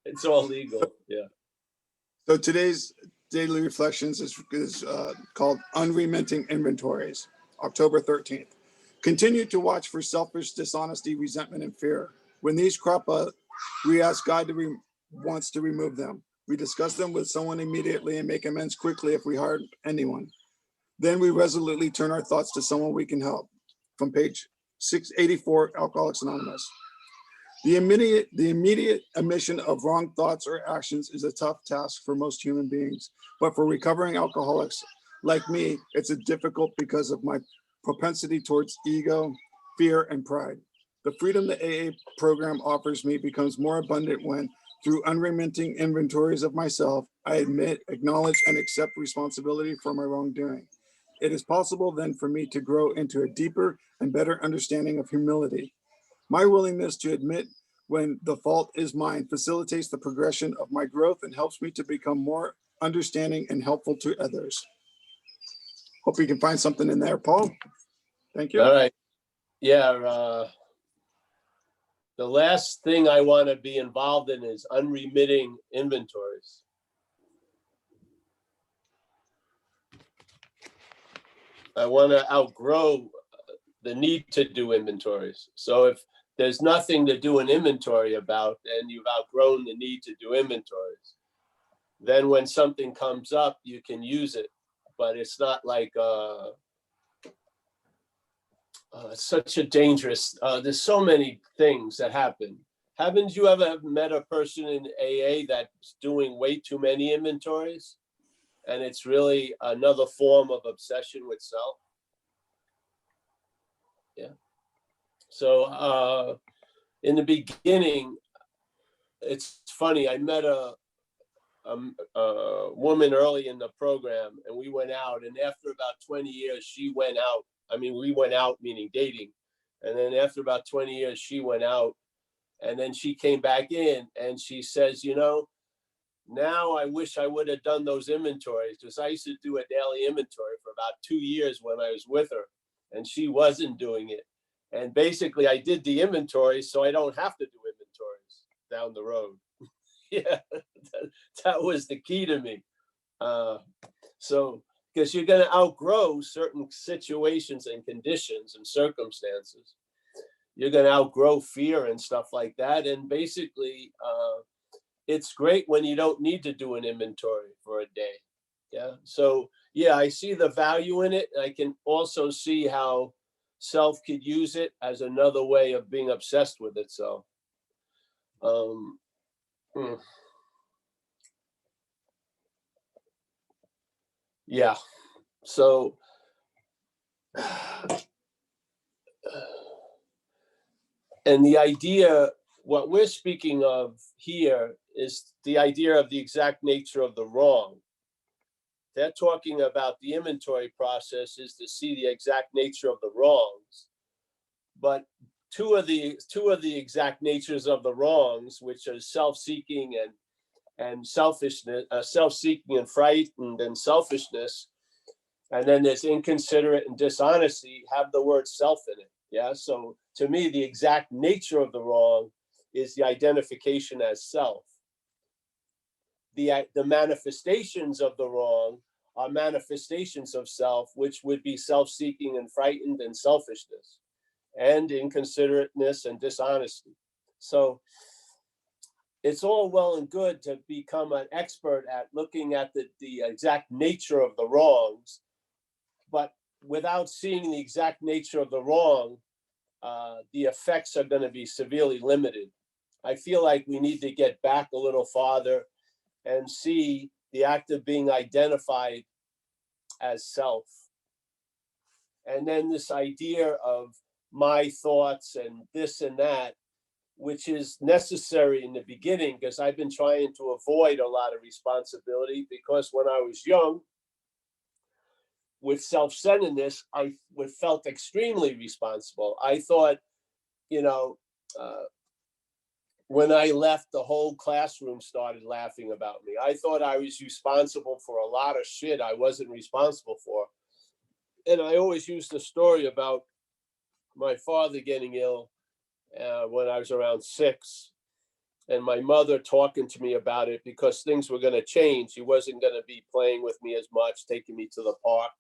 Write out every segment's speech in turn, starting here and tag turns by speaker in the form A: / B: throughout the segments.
A: It's all legal. Yeah.
B: So today's daily reflections is called Unremitting Inventories, October 13th. Continue to watch for selfish dishonesty, resentment, and fear. When these crop up, we ask God wants to remove them. We discuss them with someone immediately and make amends quickly if we harm anyone. Then we resolutely turn our thoughts to someone we can help. From page 684, Alcoholics Anonymous. The immediate omission of wrong thoughts or actions is a tough task for most human beings. But for recovering alcoholics like me, it's a difficult because of my propensity towards ego, fear, and pride. The freedom the AA program offers me becomes more abundant when, through unremitting inventories of myself, I admit, acknowledge, and accept responsibility for my wrongdoing. It is possible then for me to grow into a deeper and better understanding of humility. My willingness to admit when the fault is mine facilitates the progression of my growth and helps me to become more understanding and helpful to others. Hope you can find something in there, Paul. Thank you.
A: All right. Yeah. The last thing I want to be involved in is unremitting inventories. I want to outgrow the need to do inventories. So if there's nothing to do an inventory about, and you've outgrown the need to do inventories, then when something comes up, you can use it. But it's not like such a dangerous, there's so many things that happen. Haven't you ever met a person in AA that's doing way too many inventories? And it's really another form of obsession with self. Yeah. So in the beginning, it's funny, I met a woman early in the program, and we went out, and after about 20 years, she went out. I mean, we went out, meaning dating. And then after about 20 years, she went out, and then she came back in, and she says, now I wish I would have done those inventories, because I used to do a daily inventory for about 2 years when I was with her, and she wasn't doing it. And basically, I did the inventories so I don't have to do inventories down the road. Yeah, that was the key to me. So, because you're going to outgrow certain situations and conditions and circumstances. You're going to outgrow fear and stuff like that. And basically, it's great when you don't need to do an inventory for a day. Yeah. So, yeah, I see the value in it. I can also see how self could use it as another way of being obsessed with itself. Yeah. So, and the idea, what we're speaking of here is the idea of the exact nature of the wrong. They're talking about the inventory process is to see the exact nature of the wrongs. But two of the exact natures of the wrongs, which are self-seeking and selfishness, self-seeking and frightened and selfishness, and then there's inconsiderate and dishonesty, have the word self in it. Yeah. So to me, the exact nature of the wrong is the identification as self. The manifestations of the wrong are manifestations of self, which would be self-seeking and frightened and selfishness and inconsiderateness and dishonesty. So it's all well and good to become an expert at looking at the exact nature of the wrongs, but without seeing the exact nature of the wrong, the effects are going to be severely limited. I feel like we need to get back a little farther and see the act of being identified as self. And then this idea of my thoughts and this and that, which is necessary in the beginning, because I've been trying to avoid a lot of responsibility, because when I was young, with self-centeredness, I felt extremely responsible. I thought, when I left, the whole classroom started laughing about me. I thought I was responsible for a lot of shit I wasn't responsible for. And I always used the story about my father getting ill when I was around 6. and my mother talking to me about it because things were going to change. He wasn't going to be playing with me as much, taking me to the park.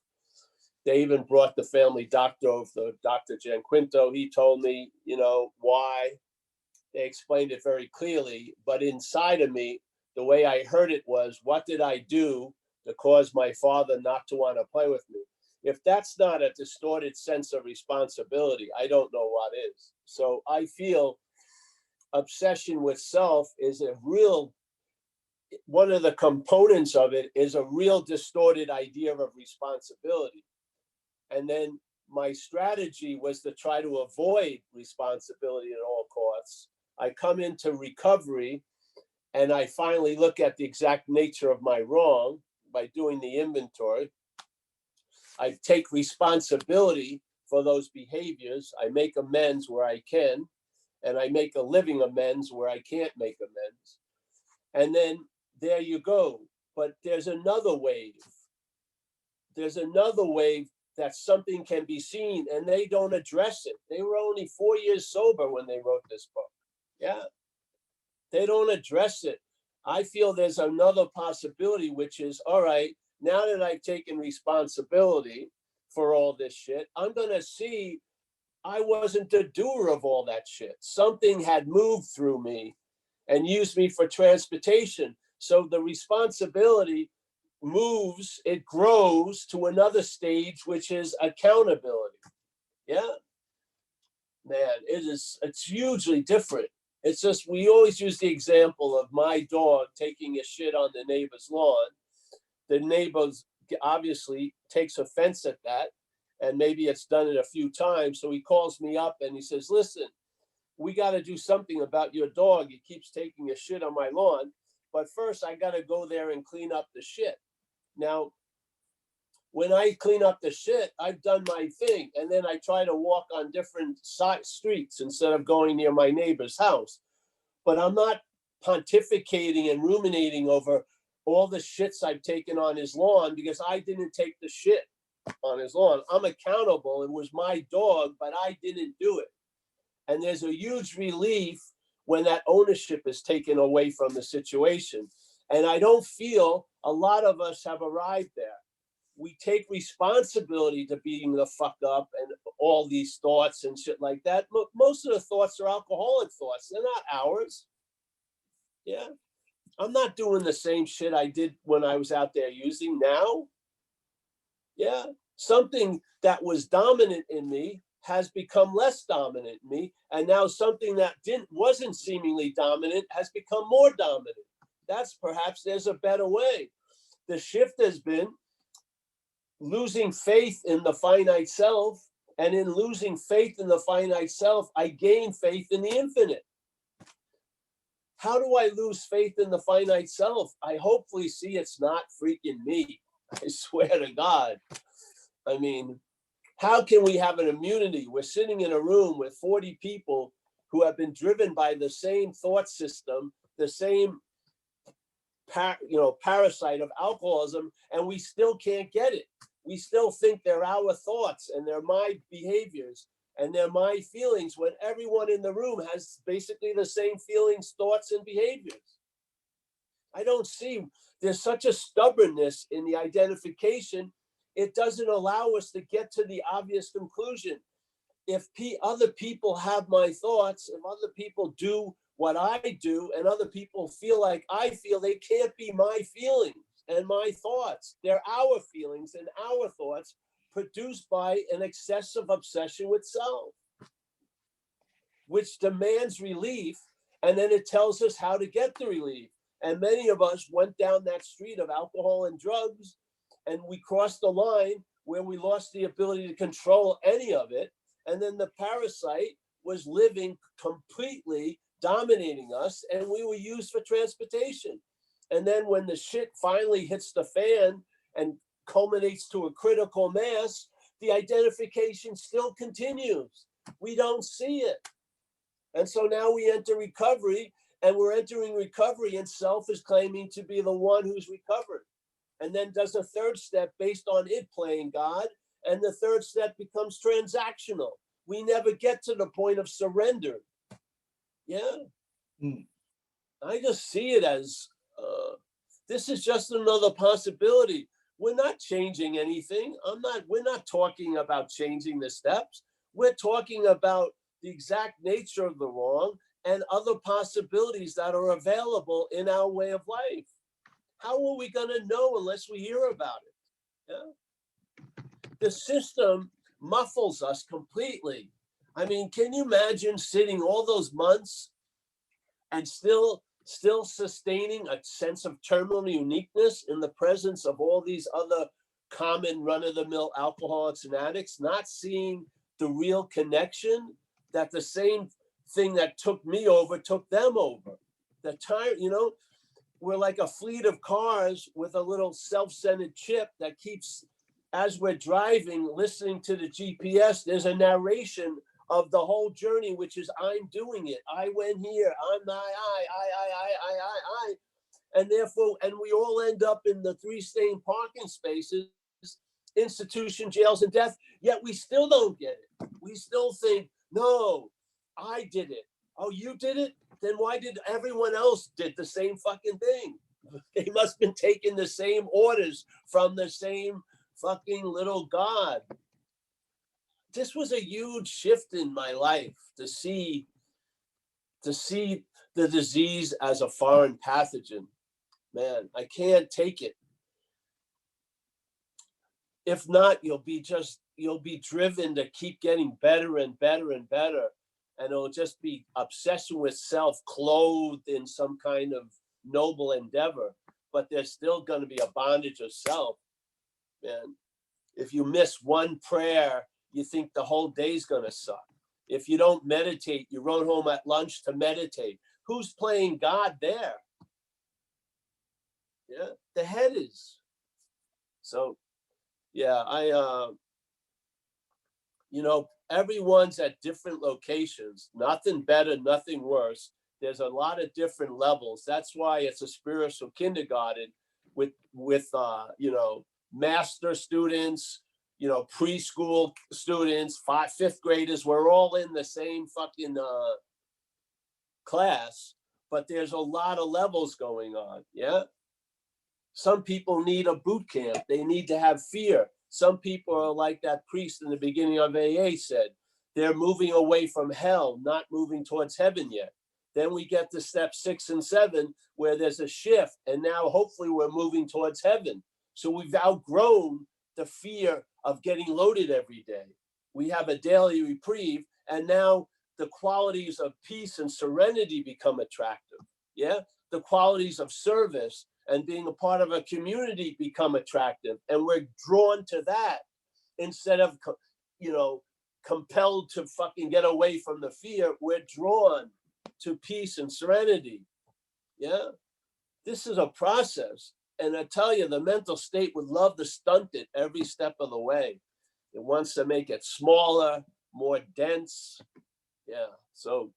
A: They even brought the family doctor over, Dr. Gianquinto. He told me, why. They explained it very clearly, but inside of me, the way I heard it was, what did I do to cause my father not to want to play with me? If that's not a distorted sense of responsibility, I don't know what is. So I feel obsession with self is one of the components of it is a real distorted idea of responsibility. And then my strategy was to try to avoid responsibility at all costs. I come into recovery and I finally look at the exact nature of my wrong by doing the inventory. I take responsibility for those behaviors. I make amends where I can, and I make a living amends where I can't make amends. And then there you go. But there's another wave. There's another wave that something can be seen, and they don't address it. They were only 4 years sober when they wrote this book. Yeah. They don't address it. I feel there's another possibility, which is, all right, now that I've taken responsibility for all this shit, I'm going to see I wasn't the doer of all that shit. Something had moved through me and used me for transportation. So the responsibility moves, it grows to another stage, which is accountability. Yeah, man, it's hugely different. It's just, we always use the example of my dog taking a shit on the neighbor's lawn. The neighbors obviously takes offense at that, and maybe it's done it a few times. So he calls me up and he says, listen, we got to do something about your dog. He keeps taking a shit on my lawn. But first, I got to go there and clean up the shit. Now, when I clean up the shit, I've done my thing. And then I try to walk on different side streets instead of going near my neighbor's house. But I'm not pontificating and ruminating over all the shits I've taken on his lawn because I didn't take the shit on his lawn. I'm accountable. It was my dog, but I didn't do it. And there's a huge relief when that ownership is taken away from the situation. And I don't feel a lot of us have arrived there. We take responsibility to being the fuck up and all these thoughts and shit like that. Most of the thoughts are alcoholic thoughts. They're not ours. Yeah. I'm not doing the same shit I did when I was out there using now. Yeah. Something that was dominant in me has become less dominant in me. And now something that wasn't seemingly dominant has become more dominant. That's perhaps there's a better way. The shift has been losing faith in the finite self. And in losing faith in the finite self, I gain faith in the infinite. How do I lose faith in the finite self? I hopefully see it's not freaking me. I swear to God. I mean, how can we have an immunity? We're sitting in a room with 40 people who have been driven by the same thought system, the same parasite of alcoholism, and we still can't get it. We still think they're our thoughts and they're my behaviors and they're my feelings when everyone in the room has basically the same feelings, thoughts, and behaviors. I don't see, there's such a stubbornness in the identification. It doesn't allow us to get to the obvious conclusion. If other people have my thoughts, if other people do what I do, and other people feel like I feel, they can't be my feelings and my thoughts. They're our feelings and our thoughts produced by an excessive obsession with self, which demands relief, and then it tells us how to get the relief. And many of us went down that street of alcohol and drugs, and we crossed the line where we lost the ability to control any of it. And then the parasite was living completely dominating us, and we were used for transportation. And then when the shit finally hits the fan and culminates to a critical mass, the identification still continues. We don't see it. And so now we enter recovery, and we're entering recovery, and self is claiming to be the one who's recovered. And then does a third step based on it playing God. And the third step becomes transactional. We never get to the point of surrender. Yeah. I just see it as this is just another possibility. We're not changing anything. We're not talking about changing the steps. We're talking about the exact nature of the wrong and other possibilities that are available in our way of life. How are we going to know unless we hear about it? Yeah? The system muffles us completely. I mean, can you imagine sitting all those months and still sustaining a sense of terminal uniqueness in the presence of all these other common run-of-the-mill alcoholics and addicts, not seeing the real connection that the same thing that took me over took them over. The time, we're like a fleet of cars with a little self-centered chip that keeps, as we're driving, listening to the GPS, there's a narration of the whole journey, which is I'm doing it. I went here. I'm I. And therefore, and we all end up in the 3 stain parking spaces, institution, jails, and death, yet we still don't get it. We still think, no, I did it. Oh, you did it? Then why did everyone else did the same fucking thing? They must have been taking the same orders from the same fucking little God. This was a huge shift in my life to see the disease as a foreign pathogen. Man, I can't take it. If not, you'll be driven to keep getting better and better and better. And it'll just be obsession with self clothed in some kind of noble endeavor. But there's still going to be a bondage of self. Man, if you miss one prayer, you think the whole day's going to suck. If you don't meditate, you run home at lunch to meditate. Who's playing God there? Yeah, the head is. So, yeah, everyone's at different locations. Nothing better, nothing worse. There's a lot of different levels. That's why it's a spiritual kindergarten with master students, preschool students, 5th graders. We're all in the same fucking class, but there's a lot of levels going on. Yeah. Some people need a boot camp. They need to have fear. Some people are like that priest in the beginning of AA said, they're moving away from hell, not moving towards heaven yet. Then we get to step 6 and 7, where there's a shift. And now hopefully we're moving towards heaven. So we've outgrown the fear of getting loaded every day. We have a daily reprieve. And now the qualities of peace and serenity become attractive. Yeah. The qualities of service and being a part of a community become attractive. And we're drawn to that instead of, compelled to fucking get away from the fear. We're drawn to peace and serenity. Yeah. This is a process. And I tell you, the mental state would love to stunt it every step of the way. It wants to make it smaller, more dense. Yeah. So,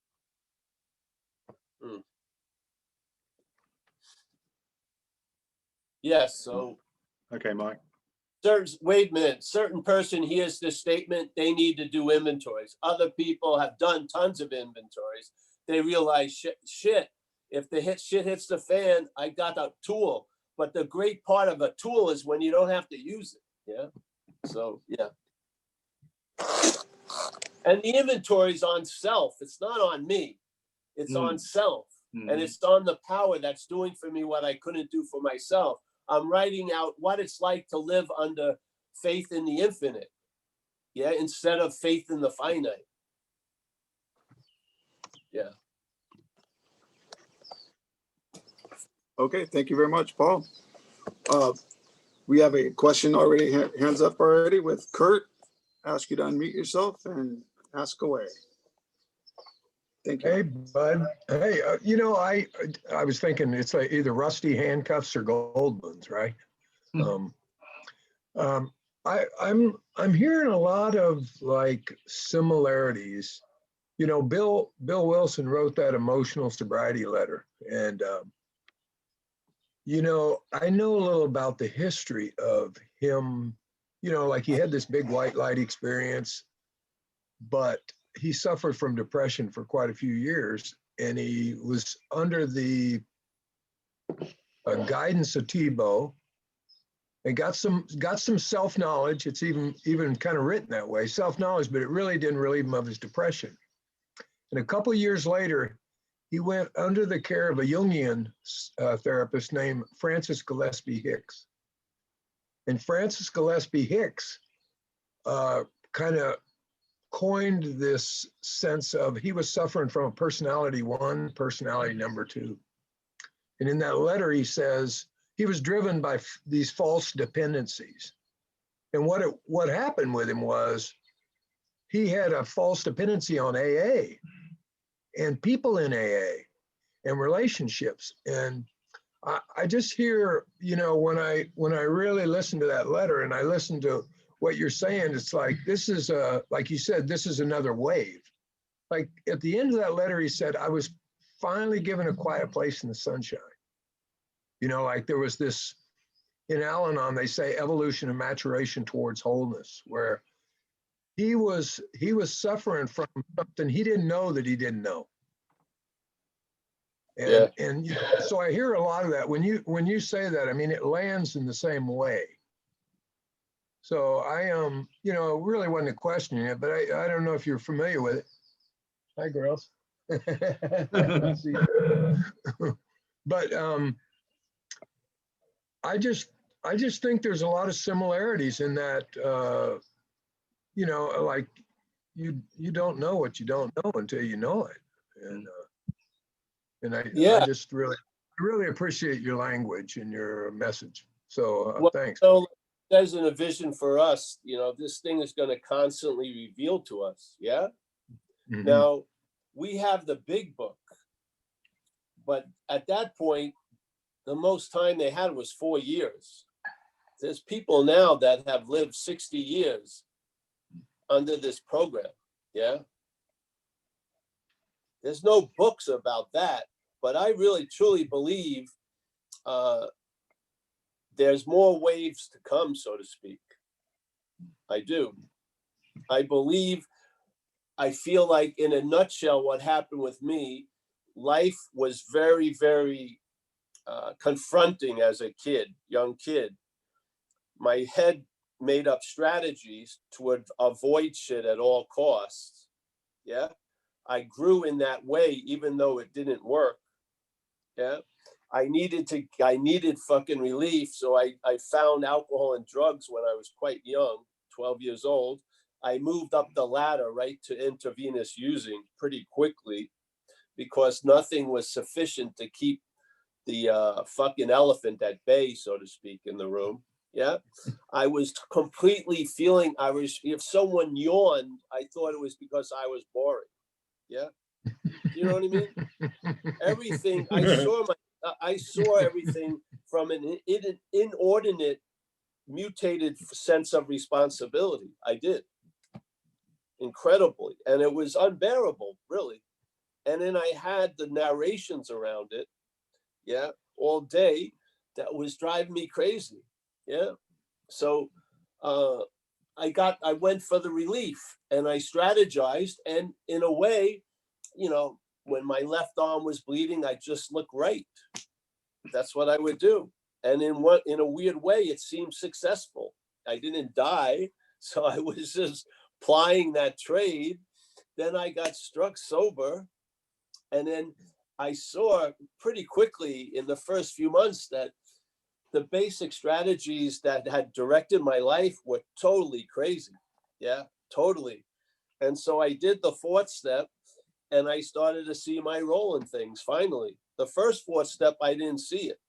A: yes. So,
C: okay, Mike.
A: Wait a minute. Certain person hears this statement, they need to do inventories. Other people have done tons of inventories. They realize shit. If the shit hits the fan, I got a tool. But the great part of a tool is when you don't have to use it. Yeah. So, yeah. And the inventory is on self. It's not on me. It's on self. And it's on the power that's doing for me what I couldn't do for myself. I'm writing out what it's like to live under faith in the infinite. Yeah. Instead of faith in the finite. Yeah.
B: Okay, thank you very much, Paul. We have a question already, hands up already with Kurt. Ask you to unmute yourself and ask away. Thank you.
D: Hey, bud. Hey, I was thinking it's like either rusty handcuffs or gold ones, right? I'm hearing a lot of like similarities. Bill Wilson wrote that emotional sobriety letter, and I know a little about the history of him. Like he had this big white light experience, but he suffered from depression for quite a few years. and he was under the guidance of Tebow, and got some self-knowledge. It's even kind of written that way, self-knowledge, but it really didn't relieve him of his depression. And a couple of years later, he went under the care of a Jungian therapist named Francis Gillespie Hicks. And Francis Gillespie Hicks kind of coined this sense of he was suffering from a personality 1, personality number 2. And in that letter, he says he was driven by these false dependencies. And what happened with him was he had a false dependency on AA and people in AA and relationships. And I just hear, when I really listen to that letter and I listen to what you're saying, it's like, this is like you said, this is another wave. Like at the end of that letter, he said, I was finally given a quiet place in the sunshine. Like there was this, in Al-Anon, they say evolution and maturation towards wholeness, where he was suffering from something he didn't know that he didn't know. And,
A: Yeah.
D: and so I hear a lot of that when you say that. I mean, it lands in the same way. So I really wasn't questioning it, but I don't know if you're familiar with it. Hi, girls. But I just think there's a lot of similarities in that. Like you don't know what you don't know until you know it, and I just really appreciate your language and your message. So thanks.
A: So there's a vision for us. This thing is going to constantly reveal to us. Yeah. Mm-hmm. Now we have the big book, but at that point, the most time they had was 4 years. There's people now that have lived 60 years under this program. Yeah. There's no books about that, but I really truly believe there's more waves to come, so to speak. I do. I feel like in a nutshell, what happened with me, life was very, very confronting as a young kid. My head made up strategies to avoid shit at all costs. Yeah. I grew in that way, even though it didn't work. Yeah. I needed fucking relief. So I found alcohol and drugs when I was quite young, 12 years old. I moved up the ladder right to intravenous using pretty quickly because nothing was sufficient to keep the fucking elephant at bay, so to speak, in the room. Yeah. I was completely feeling, if someone yawned, I thought it was because I was boring. Yeah. You know what I mean? Everything, I saw everything from an inordinate, mutated sense of responsibility. I did. Incredibly. And it was unbearable, really. And then I had the narrations around it, yeah, all day that was driving me crazy. Yeah. So I went for the relief and I strategized. And in a way, when my left arm was bleeding, I just looked right. That's what I would do. And in a weird way, it seemed successful. I didn't die. So I was just plying that trade. Then I got struck sober. And then I saw pretty quickly in the first few months that the basic strategies that had directed my life were totally crazy. Yeah, totally. And so I did the 4th step and I started to see my role in things finally. The first 4th step, I didn't see it.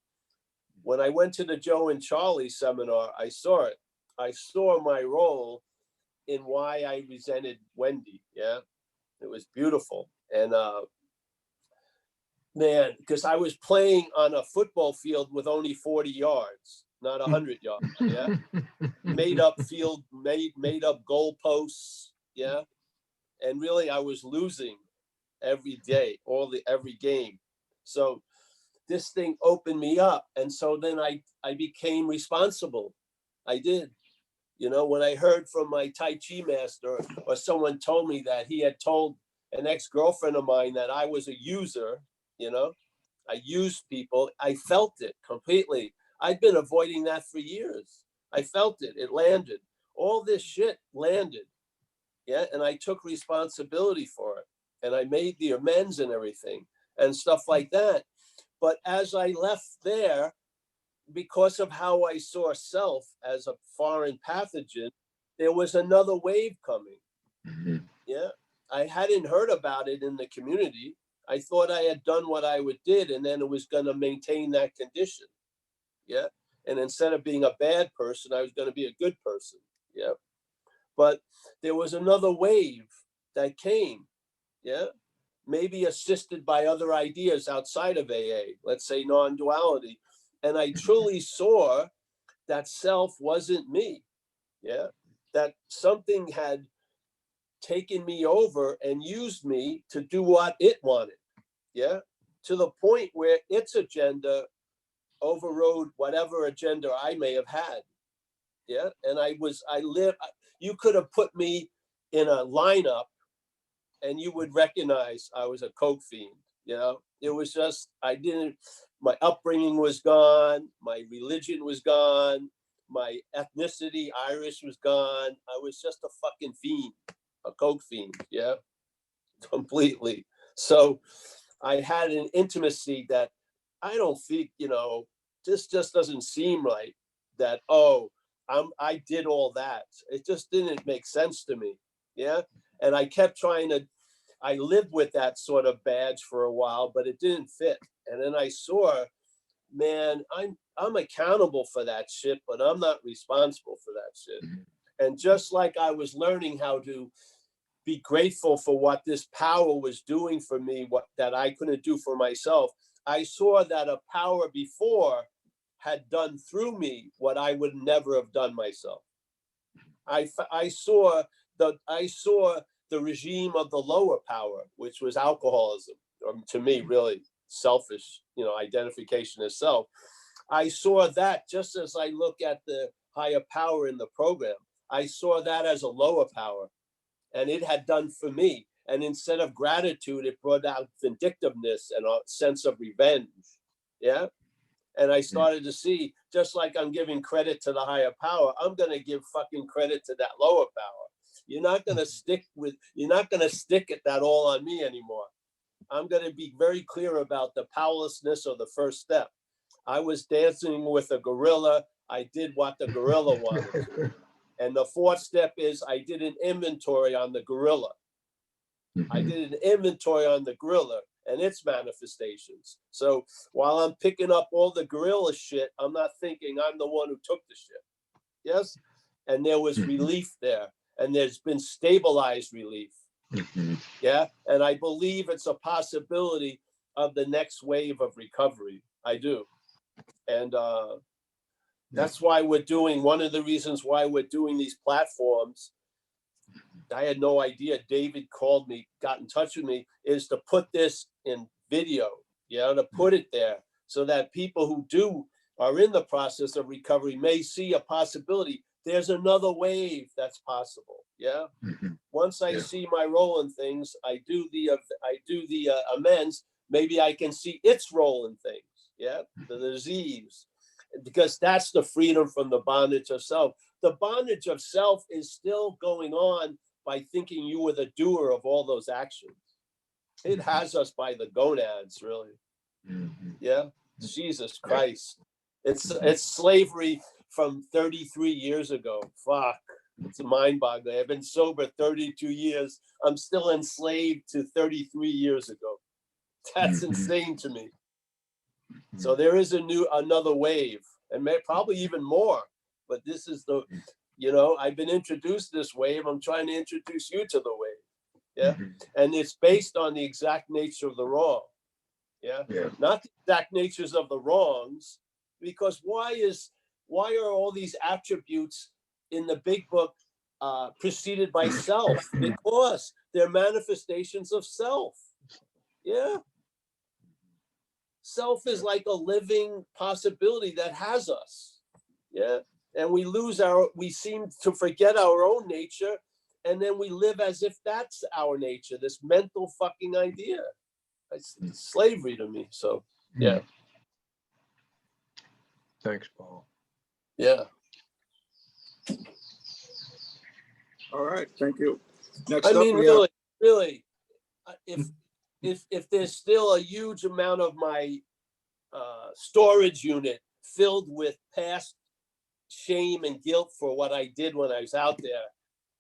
A: When I went to the Joe and Charlie seminar, I saw it. I saw my role in why I resented Wendy. Yeah, it was beautiful. And man, because I was playing on a football field with only 40 yards, not 100 yards. Yeah, made up field, made up goalposts. Yeah, and really I was losing every day, every game. So this thing opened me up, and so then I became responsible. I did. When I heard from my Tai Chi master or someone told me that he had told an ex-girlfriend of mine that I was a user, you know, I used people. I felt it completely. I'd been avoiding that for years. I felt it. It landed. All this shit landed. Yeah. And I took responsibility for it. And I made the amends and everything and stuff like that. But as I left there, because of how I saw self as a foreign pathogen, there was another wave coming.
D: Mhm.
A: Yeah. I hadn't heard about it in the community. I thought I had done what I would did, and then it was going to maintain that condition. Yeah. And instead of being a bad person, I was going to be a good person. Yeah. But there was another wave that came. Yeah. Maybe assisted by other ideas outside of AA, let's say non-duality. And I truly saw that self wasn't me. Yeah. That something had taken me over and used me to do what it wanted. Yeah. To the point where its agenda overrode whatever agenda I may have had. Yeah. And you could have put me in a lineup and you would recognize I was a coke fiend. You know, it was just, my upbringing was gone. My religion was gone. My ethnicity, Irish, was gone. I was just a fucking fiend, a coke fiend. Yeah. Completely. So I had an intimacy that I don't think, this just doesn't seem right that, I did all that. It just didn't make sense to me. Yeah. And I kept I lived with that sort of badge for a while, but it didn't fit. And then I saw, man, I'm accountable for that shit, but I'm not responsible for that shit. And just like I was learning how to be grateful for what this power was doing for me, what that I couldn't do for myself, I saw that a power before had done through me what I would never have done myself. I saw the regime of the lower power, which was alcoholism, or to me, really selfish, identification as self. I saw that just as I look at the higher power in the program. I saw that as a lower power, and it had done for me. And instead of gratitude, it brought out vindictiveness and a sense of revenge. Yeah. And I started to see, just like I'm giving credit to the higher power, I'm going to give fucking credit to that lower power. You're not going to stick at that all on me anymore. I'm going to be very clear about the powerlessness of the first step. I was dancing with a gorilla. I did what the gorilla wanted to. And the fourth step is I did an inventory on the gorilla. I did an inventory on the gorilla and its manifestations. So while I'm picking up all the gorilla shit, I'm not thinking I'm the one who took the shit. Yes. And there was relief there, and there's been stabilized relief. Yeah. And I believe it's a possibility of the next wave of recovery. I do. And that's why one of the reasons why we're doing these platforms. I had no idea. David called me, got in touch with me, is to put this in video, to put it there so that people who are in the process of recovery may see a possibility. There's another wave that's possible. Yeah. Once I see my role in things, I do the amends. Maybe I can see its role in things. Yeah. The disease, because that's the freedom from the bondage of self. The bondage of self is still going on by thinking you were the doer of all those actions. It has us by the gonads, really. Yeah. Jesus Christ. It's slavery from 33 years ago. Fuck. It's mind-boggling. I've been sober 32 years. I'm still enslaved to 33 years ago. That's insane to me. So there is another wave, and probably even more. But this is I've been introduced to this wave. I'm trying to introduce you to the wave. Yeah. And it's based on the exact nature of the wrong. Yeah. Not the exact natures of the wrongs, because why are all these attributes in the big book preceded by self? Because they're manifestations of self. Yeah. Self is like a living possibility that has us. Yeah. And we seem to forget our own nature and then we live as if that's our nature, this mental fucking idea. It's slavery to me. So, yeah.
D: Thanks, Paul.
A: Yeah.
B: All right, thank you. Next
A: I
B: up,
A: mean,
B: we have,
A: really, if there's still a huge amount of my storage unit filled with past shame and guilt for what I did when I was out there,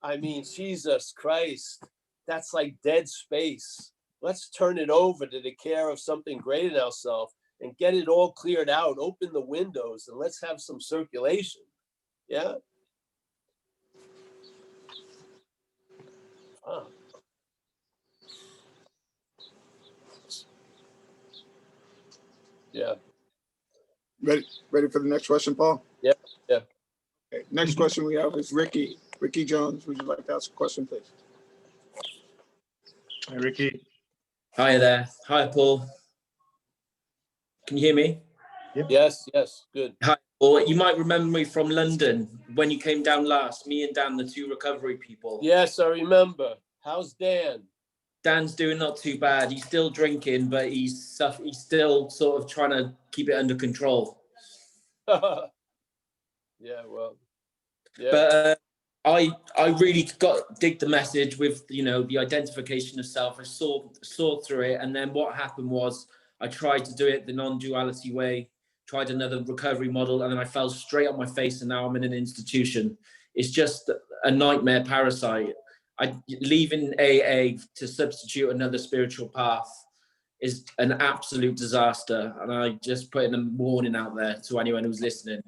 A: I mean, Jesus Christ, that's like dead space. Let's turn it over to the care of something great in ourselves and get it all cleared out. Open the windows and let's have some circulation. Yeah. Huh. Yeah.
B: ready for the next question, Paul?
A: Yeah. Yeah.
B: Okay, next question we have is Ricky. Ricky Jones, would you like to ask a question, please?
C: Hi, Ricky.
E: Hi there. Hi, Paul. Can you hear me?
C: Yep.
A: Yes. Yes. Good.
E: Hi, Paul. You might remember me from London when you came down last, me and Dan, the two recovery people.
A: Yes, I remember. How's Dan?
E: Dan's doing not too bad. He's still drinking, but he's still sort of trying to keep it under control.
A: Yeah, well, yeah.
E: But I really dig the message with, you know, the identification of self. I saw through it, and then what happened was I tried to do it the non-duality way, tried another recovery model, and then I fell straight on my face, and now I'm in an institution. It's just a nightmare parasite. Leaving AA to substitute another spiritual path is an absolute disaster, and I just put in a warning out there to anyone who's listening.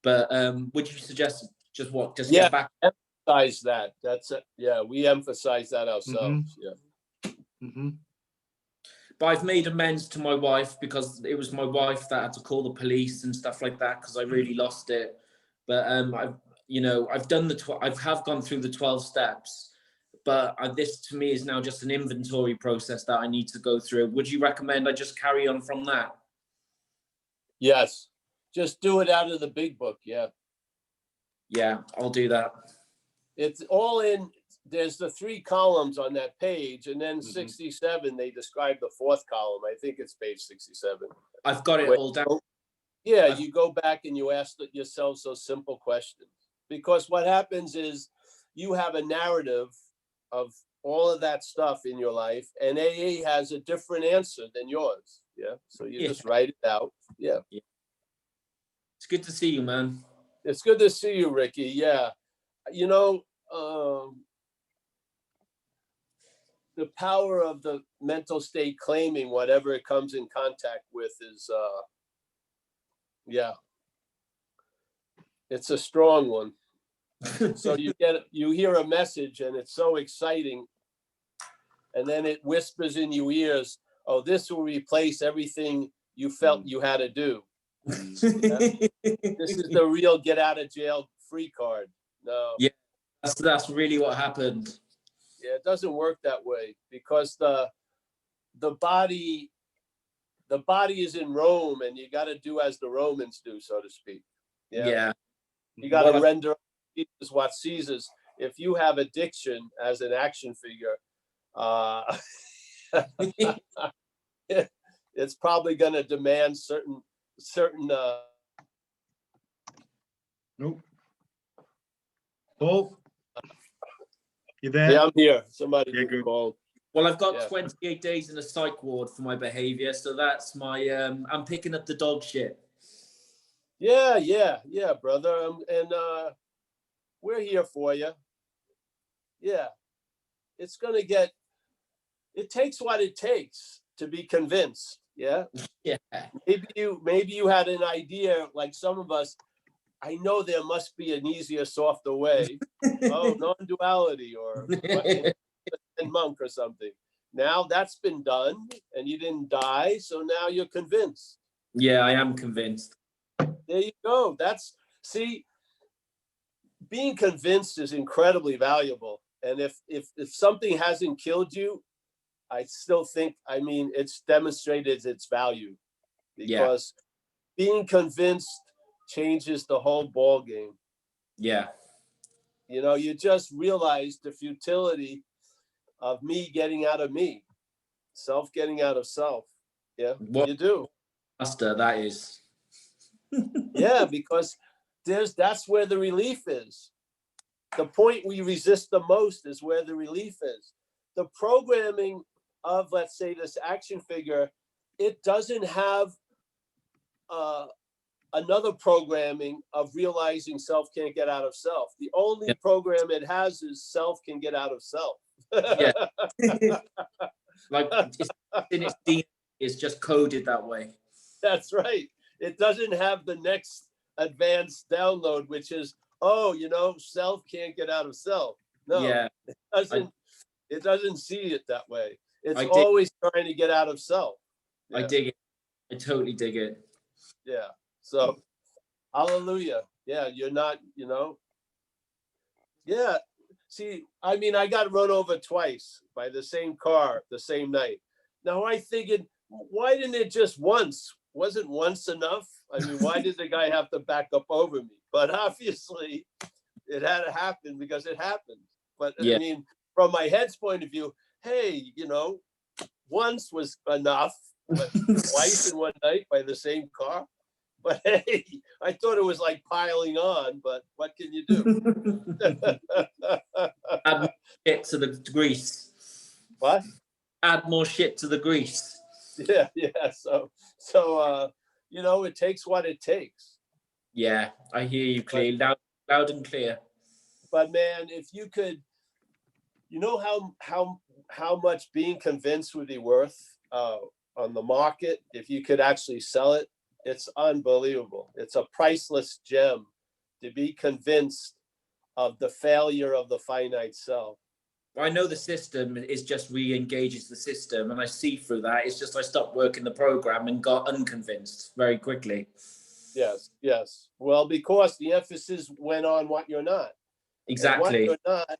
E: But would you suggest just
A: Yeah,
E: get back?
A: Emphasize that. That's it. Yeah, we emphasize that ourselves. Yeah.
E: But I've made amends to my wife because it was my wife that had to call the police and stuff like that because I really lost it. But I've done I've gone through the 12 steps, but this to me is now just an inventory process that I need to go through. Would you recommend I just carry on from that?
A: Yes. Just do it out of the big book. Yeah.
E: Yeah, I'll do that.
A: It's all in. There's the 3 columns on that page, and then 67, they describe the 4th column. I think it's page 67.
E: I've got it all down.
A: Yeah, you go back and you ask yourself those simple questions. Because what happens is you have a narrative of all of that stuff in your life, and AA has a different answer than yours. Yeah, so you just write it out. Yeah.
E: It's good to see you, man.
A: It's good to see you, Ricky. Yeah. You know, the power of the mental state claiming whatever it comes in contact with is, yeah, it's a strong one. So you hear a message and it's so exciting, and then it whispers in your ears, oh, this will replace everything you felt you had to do. Yeah? This is the real get out of jail free card. No.
E: Yeah, that's really what happened.
A: Yeah, it doesn't work that way because the body is in Rome, and you got to do as the Romans do, so to speak.
E: Yeah.
A: You got to render Jesus what Caesar's. If you have addiction as an action figure, it's probably going to demand certain.
C: Nope. Paul, you there?
A: Yeah, I'm here. Somebody
C: good.
A: called.
E: Well, I've got 28 days in a psych ward for my behavior, so that's my. I'm picking up the dog shit.
A: Yeah, brother, and we're here for you. Yeah, it's gonna get. It takes what it takes to be convinced. Yeah.
E: Yeah.
A: Maybe you had an idea like some of us. I know there must be an easier, softer way. Oh, non-duality or monk or something. Now that's been done, and you didn't die, so now you're convinced.
E: Yeah, I am convinced.
A: There you go. Being convinced is incredibly valuable. And if something hasn't killed you, I still think, it's demonstrated its value, because being convinced changes the whole ball game.
E: Yeah.
A: You know, you just realize the futility of me getting out of me, self getting out of self. Yeah,
E: What
A: you do.
E: master that is.
A: Yeah, because that's where the relief is. The point we resist the most is where the relief is. The programming of, let's say, this action figure, it doesn't have another programming of realizing self can't get out of self. The only program it has is self can get out of self.
E: Yeah. Like it's in its DNA, it's just coded that way.
A: That's right. It doesn't have the next advanced download, which is, oh, you know, self can't get out of self. No,
E: Yeah,
A: it doesn't see it that way. It's
E: I dig-
A: always trying to get out of self.
E: I
A: Yeah.
E: dig it. I totally dig it.
A: Yeah. So, hallelujah. Yeah, you're not, you know. Yeah. See, I mean, I got run over twice by the same car the same night. Now I figured, why didn't it just once? Wasn't once enough? I mean, why did the guy have to back up over me? But obviously, it had to happen because it happened. But
E: Yeah.
A: I mean, from my head's point of view, hey, you know, once was enough, but twice in one night by the same car. But hey, I thought it was like piling on, but what can you do?
E: Add more shit to the grease.
A: What?
E: Add more shit to the grease.
A: Yeah. So, you know, it takes what it takes.
E: Yeah, I hear you clearly, loud and clear.
A: But man, if you could, you know how much being convinced would be worth on the market if you could actually sell it. It's unbelievable. It's a priceless gem to be convinced of the failure of the finite self.
E: I know the system is just re-engages the system, and I see through that. It's just I stopped working the program and got unconvinced very quickly.
A: Yes. Well, because the emphasis went on what you're not.
E: Exactly.
A: And what you're not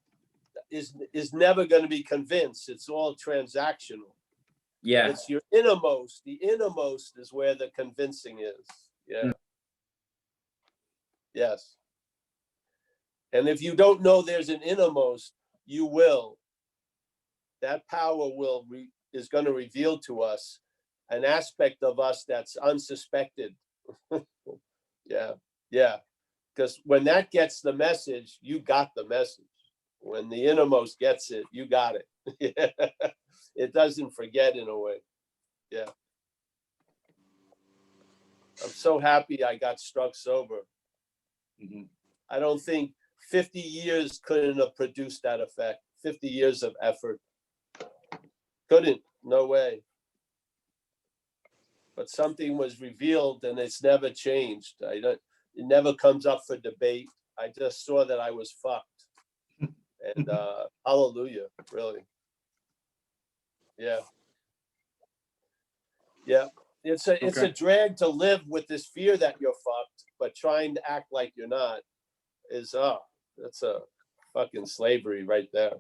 A: is never going to be convinced. It's all transactional.
E: Yeah.
A: It's your innermost. The innermost is where the convincing is. Yeah. Yes. And if you don't know there's an innermost, you will. That power is going to reveal to us an aspect of us that's unsuspected. Yeah. Because when that gets the message, you got the message. When the innermost gets it, you got it. It doesn't forget in a way. Yeah. I'm so happy I got struck sober. I don't think 50 years couldn't have produced that effect. 50 years of effort. Couldn't, no way. But something was revealed and it's never changed. It never comes up for debate. I just saw that I was fucked. And hallelujah, really. Yeah. It's a drag to live with this fear that you're fucked, but trying to act like you're not is that's a fucking slavery right there.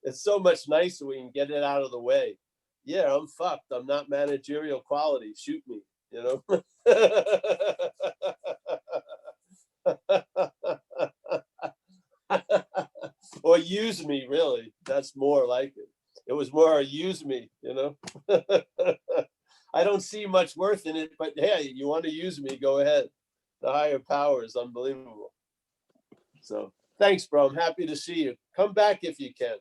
A: It's so much nicer when you get it out of the way. Yeah, I'm fucked. I'm not managerial quality. Shoot me, you know. Or use me, really. That's more like it. It was more use me, you know. I don't see much worth in it, but hey, you want to use me, go ahead. The higher power is unbelievable. So thanks, bro. I'm happy to see you. Come back if you can.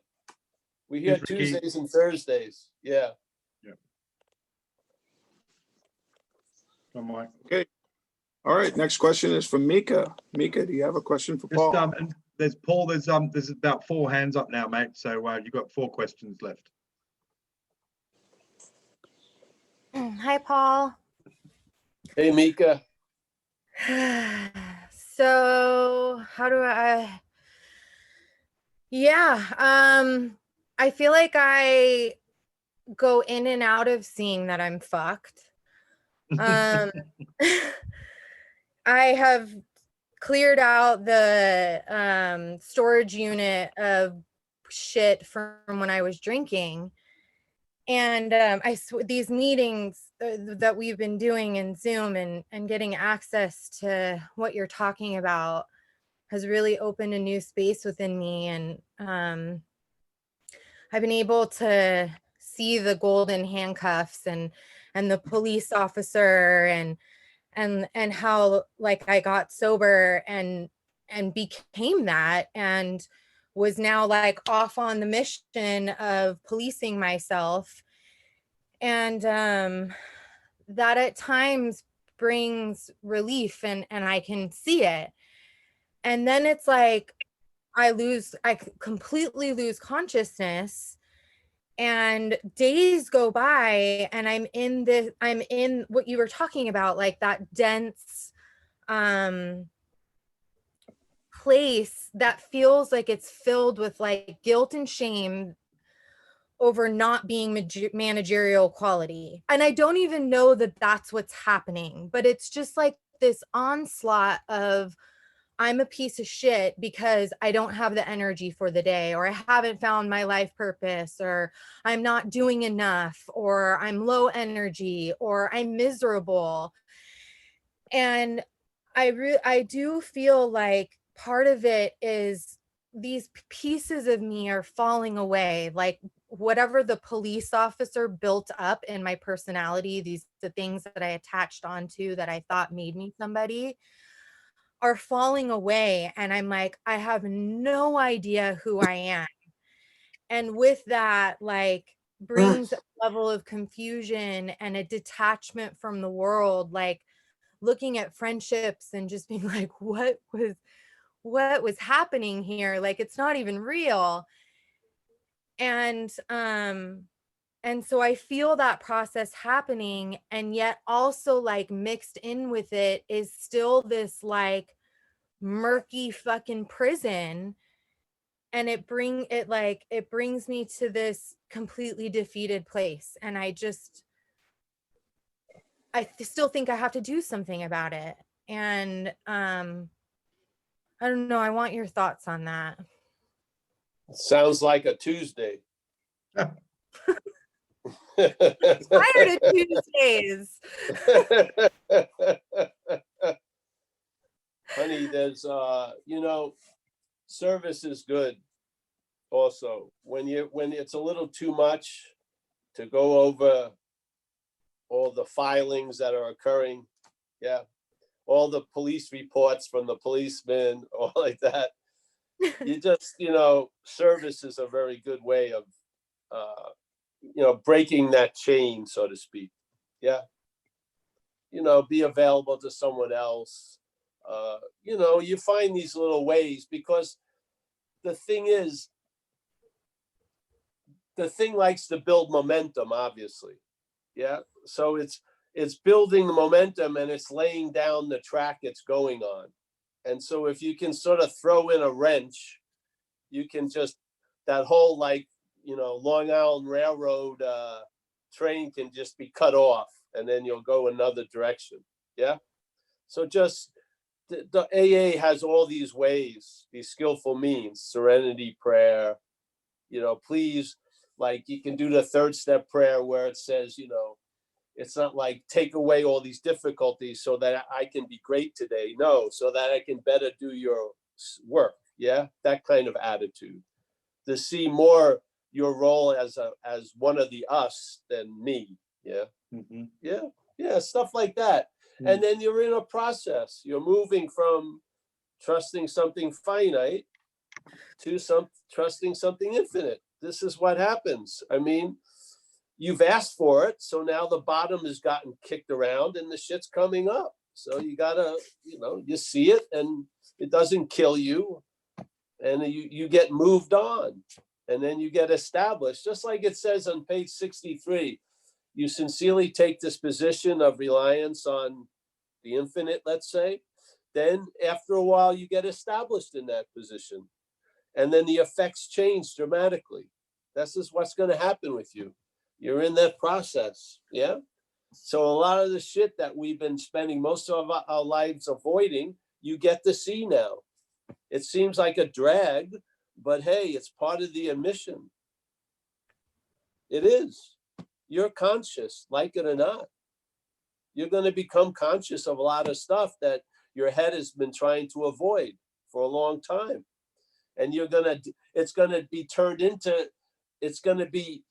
A: We're here Tuesdays and Thursdays. Yeah.
B: Okay. All right. Next question is from Mika. Mika, do you have a question for Paul?
C: And there's Paul. There's about 4 hands up now, mate. So you've got 4 questions left.
F: Hi, Paul.
A: Hey, Mika.
F: So how do I? Yeah. I feel like I go in and out of seeing that I'm fucked. I have cleared out the storage unit of shit from when I was drinking. And these meetings that we've been doing in Zoom and getting access to what you're talking about has really opened a new space within me. And I've been able to see the golden handcuffs and the police officer and how like I got sober and became that, and was now like off on the mission of policing myself. And that at times brings relief, and I can see it. And then it's like I completely lose consciousness, and days go by, and I'm in what you were talking about, like that dense place that feels like it's filled with like guilt and shame over not being managerial quality. And I don't even know that that's what's happening, but it's just like this onslaught of I'm a piece of shit because I don't have the energy for the day, or I haven't found my life purpose, or I'm not doing enough, or I'm low energy, or I'm miserable. And I do feel like part of it is these pieces of me are falling away, like whatever the police officer built up in my personality, the things that I attached onto that I thought made me somebody, are falling away. And I'm like, I have no idea who I am. And with that, like, brings a level of confusion and a detachment from the world, like looking at friendships and just being like, what was happening here? Like, it's not even real. And so I feel that process happening, and yet also like mixed in with it is still this like murky fucking prison. And it brings me to this completely defeated place. And I still think I have to do something about it. And I don't know, I want your thoughts on that.
A: Sounds like a Tuesday.
F: Tired of Tuesdays.
A: Honey, there's service is good also. When it's a little too much to go over all the filings that are occurring, yeah, all the police reports from the policemen, all like that. You just, service is a very good way of breaking that chain, so to speak. Yeah. Be available to someone else. You find these little ways, because the thing is, the thing likes to build momentum, obviously. Yeah. So it's building the momentum, and it's laying down the track it's going on. And so if you can sort of throw in a wrench, you can just, that whole Long Island Railroad train can just be cut off, and then you'll go another direction. Yeah. So just the AA has all these ways, these skillful means, serenity prayer, please, like you can do the third step prayer where it says, it's not like take away all these difficulties so that I can be great today. No, so that I can better do your work. Yeah. That kind of attitude, to see more your role as one of the us than me. Yeah. Mm-hmm. Yeah. Yeah. Stuff like that. Mm-hmm. And then you're in a process. You're moving from trusting something finite to trusting something infinite. This is what happens. I mean, you've asked for it. So now the bottom has gotten kicked around and the shit's coming up. So you gotta, you see it and it doesn't kill you. And you get moved on, and then you get established, just like it says on page 63. You sincerely take this position of reliance on the infinite, let's say. Then after a while, you get established in that position, and then the effects change dramatically. This is what's going to happen with you. You're in that process. Yeah. So a lot of the shit that we've been spending most of our lives avoiding, you get to see now. It seems like a drag, but hey, it's part of the admission. It is. you're conscious, like it or not. You're going to become conscious of a lot of stuff that your head has been trying to avoid for a long time. And it's going to be turned into, it's going to be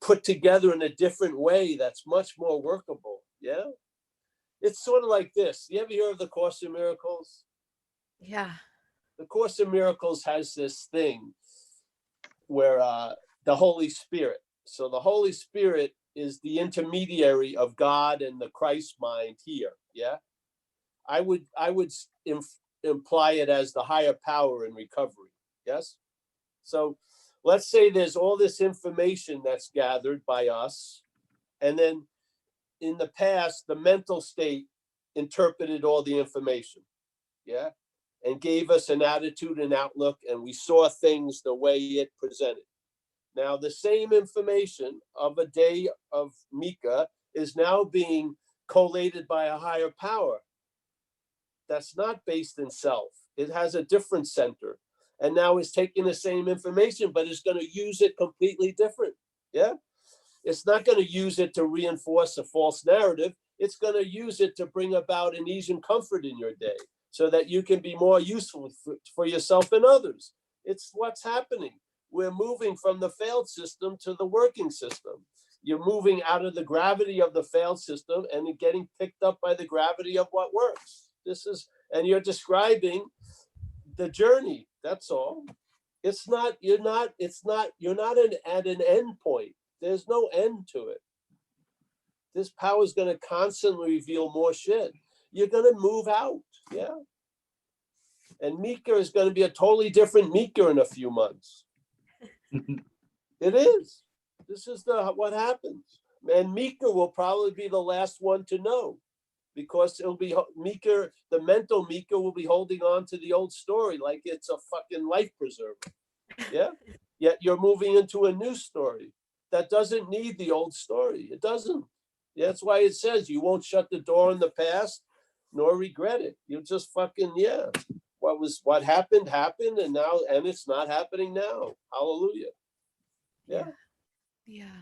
A: put together in a different way that's much more workable. Yeah. It's sort of like this. You ever hear of the Course in Miracles?
F: Yeah.
A: The Course in Miracles has this thing where the Holy Spirit. So the Holy Spirit is the intermediary of God and the Christ mind here. Yeah. I would imply it as the higher power in recovery. Yes. So let's say there's all this information that's gathered by us. And then in the past, the mental state interpreted all the information. Yeah. And gave us an attitude and outlook, and we saw things the way it presented. Now, the same information of a day of Mika is now being collated by a higher power that's not based in self. It has a different center. And now it's taking the same information, but it's going to use it completely different. Yeah. It's not going to use it to reinforce a false narrative. It's going to use it to bring about an ease and comfort in your day so that you can be more useful for yourself and others. It's what's happening. We're moving from the failed system to the working system. You're moving out of the gravity of the failed system and getting picked up by the gravity of what works. And you're describing the journey. That's all. You're not at an end point. There's no end to it. This power is going to constantly reveal more shit. You're going to move out. Yeah. And Mika is going to be a totally different Mika in a few months. It is. This is what happens. And Mika will probably be the last one to know, because it'll be Mika, the mental Mika will be holding on to the old story like it's a fucking life preserver. Yeah. Yet you're moving into a new story that doesn't need the old story. It doesn't. Yeah, that's why it says you won't shut the door on the past nor regret it. You just fucking, yeah. What happened, and it's not happening now. Hallelujah. Yeah.
F: Yeah.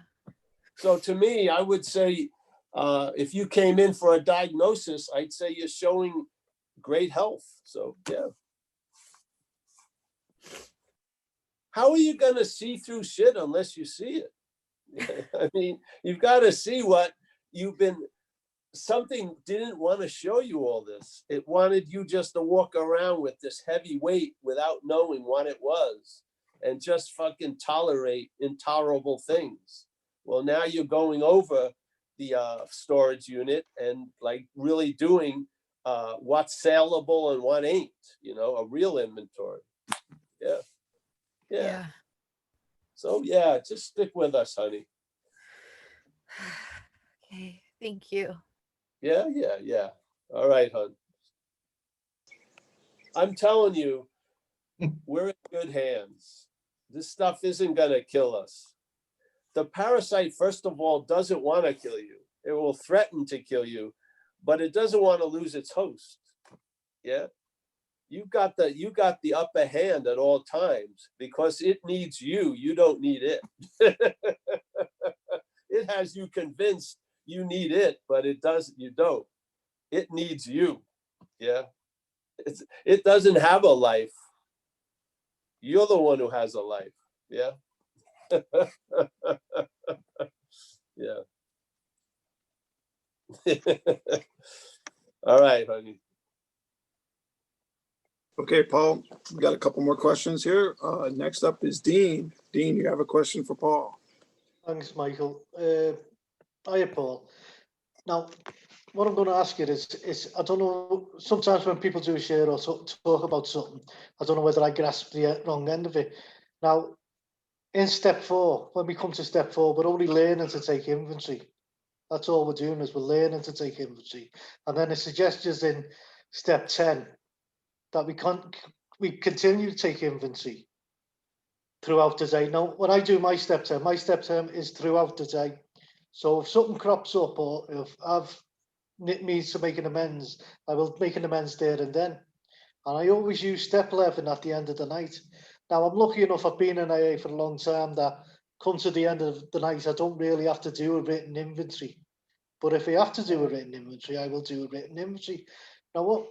A: So to me, I would say, if you came in for a diagnosis, I'd say you're showing great health. So yeah. How are you going to see through shit unless you see it? I mean, you've got to see what something didn't want to show you all this. It wanted you just to walk around with this heavy weight without knowing what it was and just fucking tolerate intolerable things. Well, now you're going over the storage unit and like really doing what's saleable and what ain't, a real inventory. Yeah. Yeah. So yeah, just stick with us, honey.
F: Okay. Thank you.
A: Yeah. All right, hon. I'm telling you, we're in good hands. This stuff isn't going to kill us. The parasite, first of all, doesn't want to kill you. It will threaten to kill you, but it doesn't want to lose its host. Yeah. You got the upper hand at all times because it needs you. You don't need it. It has you convinced you need it, but you don't. It needs you. Yeah. It doesn't have a life. You're the one who has a life. Yeah. Yeah. All right, honey.
B: Okay, Paul, we got a couple more questions here. Next up is Dean. Dean, you have a question for Paul.
G: Thanks, Michael. Hiya, Paul. Now, what I'm going to ask you is I don't know, sometimes when people do share or talk about something, I don't know whether I grasp the wrong end of it. Now, in step 4, when we come to step 4, we're only learning to take inventory. That's all we're doing, is we're learning to take inventory. And then the suggestions in step 10 that we continue to take inventory throughout the day. Now, when I do my step 10 is throughout the day. So if something crops up or if I've needs to make an amends, I will make an amends there and then. And I always use step 11 at the end of the night. Now, I'm lucky enough, I've been in AA for a long time, that come to the end of the night, I don't really have to do a written inventory. But if I have to do a written inventory, I will do a written inventory. Now,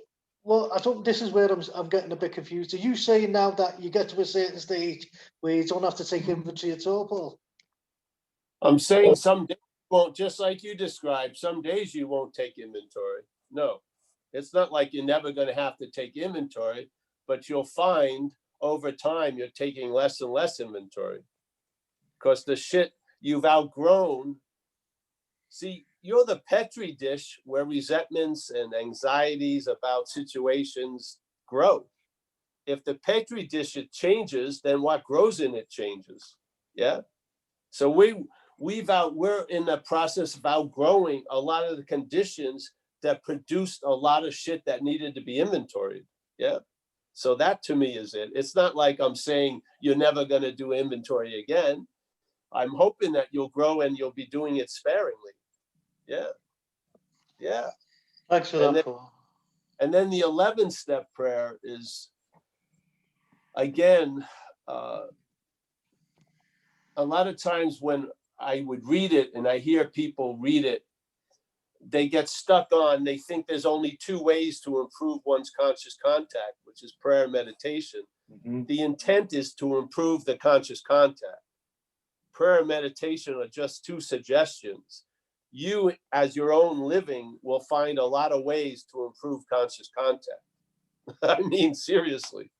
G: I don't. This is where I'm getting a bit confused. Are you saying now that you get to a certain stage where you don't have to take inventory at all, Paul?
A: I'm saying some days you won't, just like you described, some days you won't take inventory. No, it's not like you're never going to have to take inventory, but you'll find over time you're taking less and less inventory because the shit you've outgrown. See, you're the Petri dish where resentments and anxieties about situations grow. If the Petri dish it changes, then what grows in it changes. Yeah. So we're in the process of outgrowing a lot of the conditions that produced a lot of shit that needed to be inventoried. Yeah. So that to me is it. It's not like I'm saying you're never going to do inventory again. I'm hoping that you'll grow and you'll be doing it sparingly. Yeah. Yeah.
G: Thanks for that, Paul.
A: And then the 11th step prayer is, again, a lot of times when I would read it and I hear people read it, they get stuck on, they think there's only two ways to improve one's conscious contact, which is prayer and meditation. The intent is to improve the conscious contact. Prayer and meditation are just two suggestions. You, as your own living, will find a lot of ways to improve conscious contact. I mean, seriously.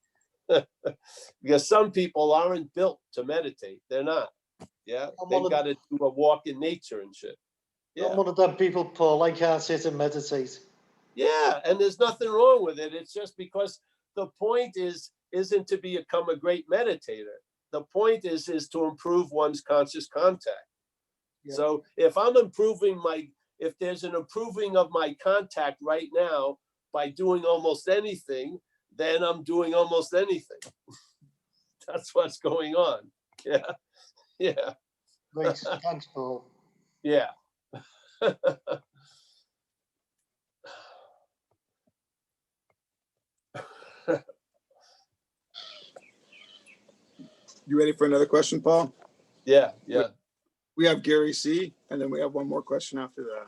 A: Because some people aren't built to meditate. They're not. Yeah. They've got to do a walk in nature and shit. Yeah.
G: I'm one of them people, Paul. I can't sit and meditate.
A: Yeah. And there's nothing wrong with it. It's just because the point isn't to become a great meditator. The point is to improve one's conscious contact. Yeah. So if there's an improving of my contact right now by doing almost anything, then I'm doing almost anything. That's what's going on. Yeah. Yeah.
G: Great. Thanks, Paul.
A: Yeah.
B: You ready for another question, Paul?
A: Yeah. Yeah.
B: We have Gary C, and then we have one more question after that.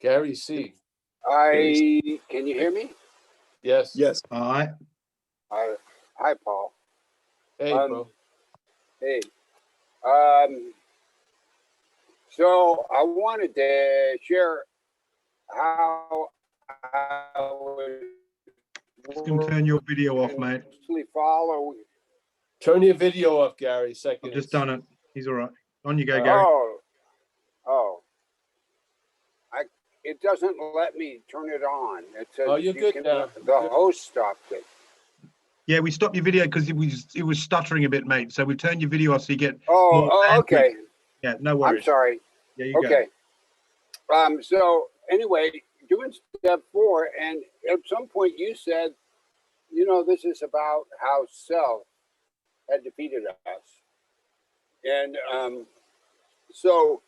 A: Gary C.
H: Can you hear me?
A: Yes.
B: Yes.
C: All right.
H: Hi, Paul.
A: Hey, bro.
H: Hey. So I wanted to share how I would
C: Just gonna turn your video off, mate.
H: follow.
A: Turn your video off, Gary. Second.
C: I've just done it. He's all right. On you go, Gary.
H: Oh. It doesn't let me turn it on. It says
A: you're good now.
H: The host stopped it.
C: Yeah, we stopped your video because it was stuttering a bit, mate. So we turned your video off so you get more bandwidth.
H: Okay.
C: Yeah, no worries.
H: I'm sorry.
C: Yeah, you
H: okay. Go. So anyway, doing step 4, and at some point you said, this is about how self had defeated us. And so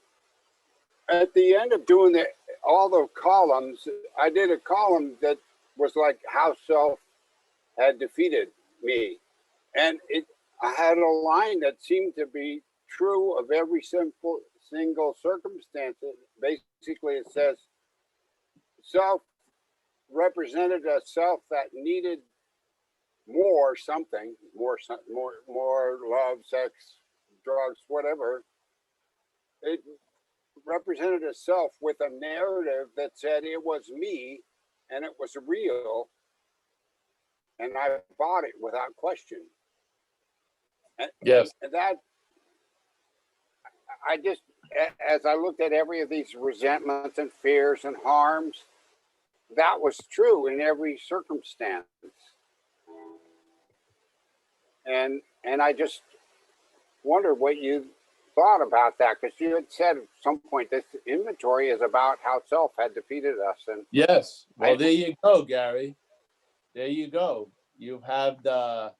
H: at the end of doing all the columns, I did a column that was like how self had defeated me. And I had a line that seemed to be true of every single circumstance. Basically, it says, self represented a self that needed more something, more love, sex, drugs, whatever. It represented a self with a narrative that said it was me and it was real, and I bought it without question. And,
A: yes.
H: And that, I just, as I looked at every of these resentments and fears and harms, that was true in every circumstance. And I just wondered what you thought about that, because you had said at some point this inventory is about how self had defeated us. And
A: yes. Well, there you go, Gary. There you go. You have the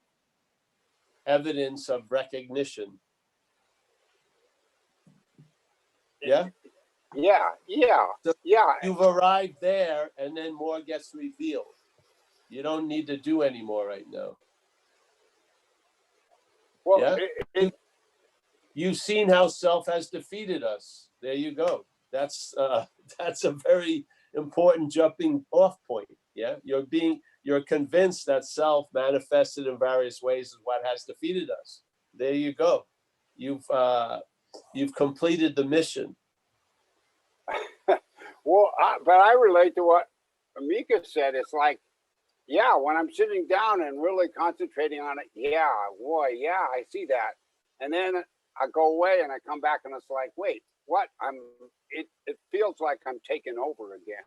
A: evidence of recognition. Yeah. So you've arrived there, and then more gets revealed. You don't need to do any more right now.
H: Well,
A: Yeah.
H: it,
A: You've seen how self has defeated us. There you go. That's that's a very important jumping off point. Yeah, you're convinced that self manifested in various ways is what has defeated us. There you go. You've completed the mission.
H: well, but I relate to what Mika said. It's like, yeah, when I'm sitting down and really concentrating on it, yeah, boy, yeah, I see that. And then I go away and I come back and it's like, wait, what? It feels like I'm taking over again.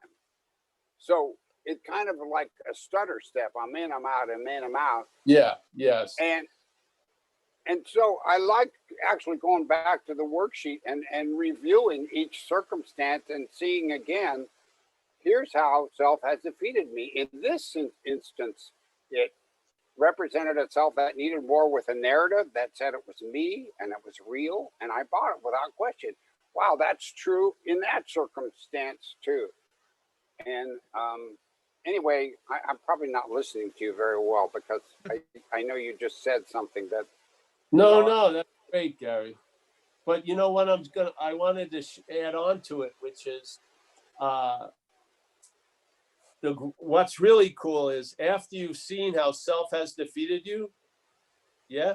H: So it's kind of like a stutter step. I'm in, I'm out, I'm in, I'm out.
A: Yeah, yes.
H: And so I like actually going back to the worksheet and reviewing each circumstance and seeing again, here's how self has defeated me. In this instance, it represented a self that needed more with a narrative that said it was me and it was real, and I bought it without question. Wow, that's true in that circumstance too. And anyway, I'm probably not listening to you very well because I know you just said something that.
A: No, that's great, Gary. But you know what I wanted to add on to it, which is what's really cool is after you've seen how self has defeated you, yeah,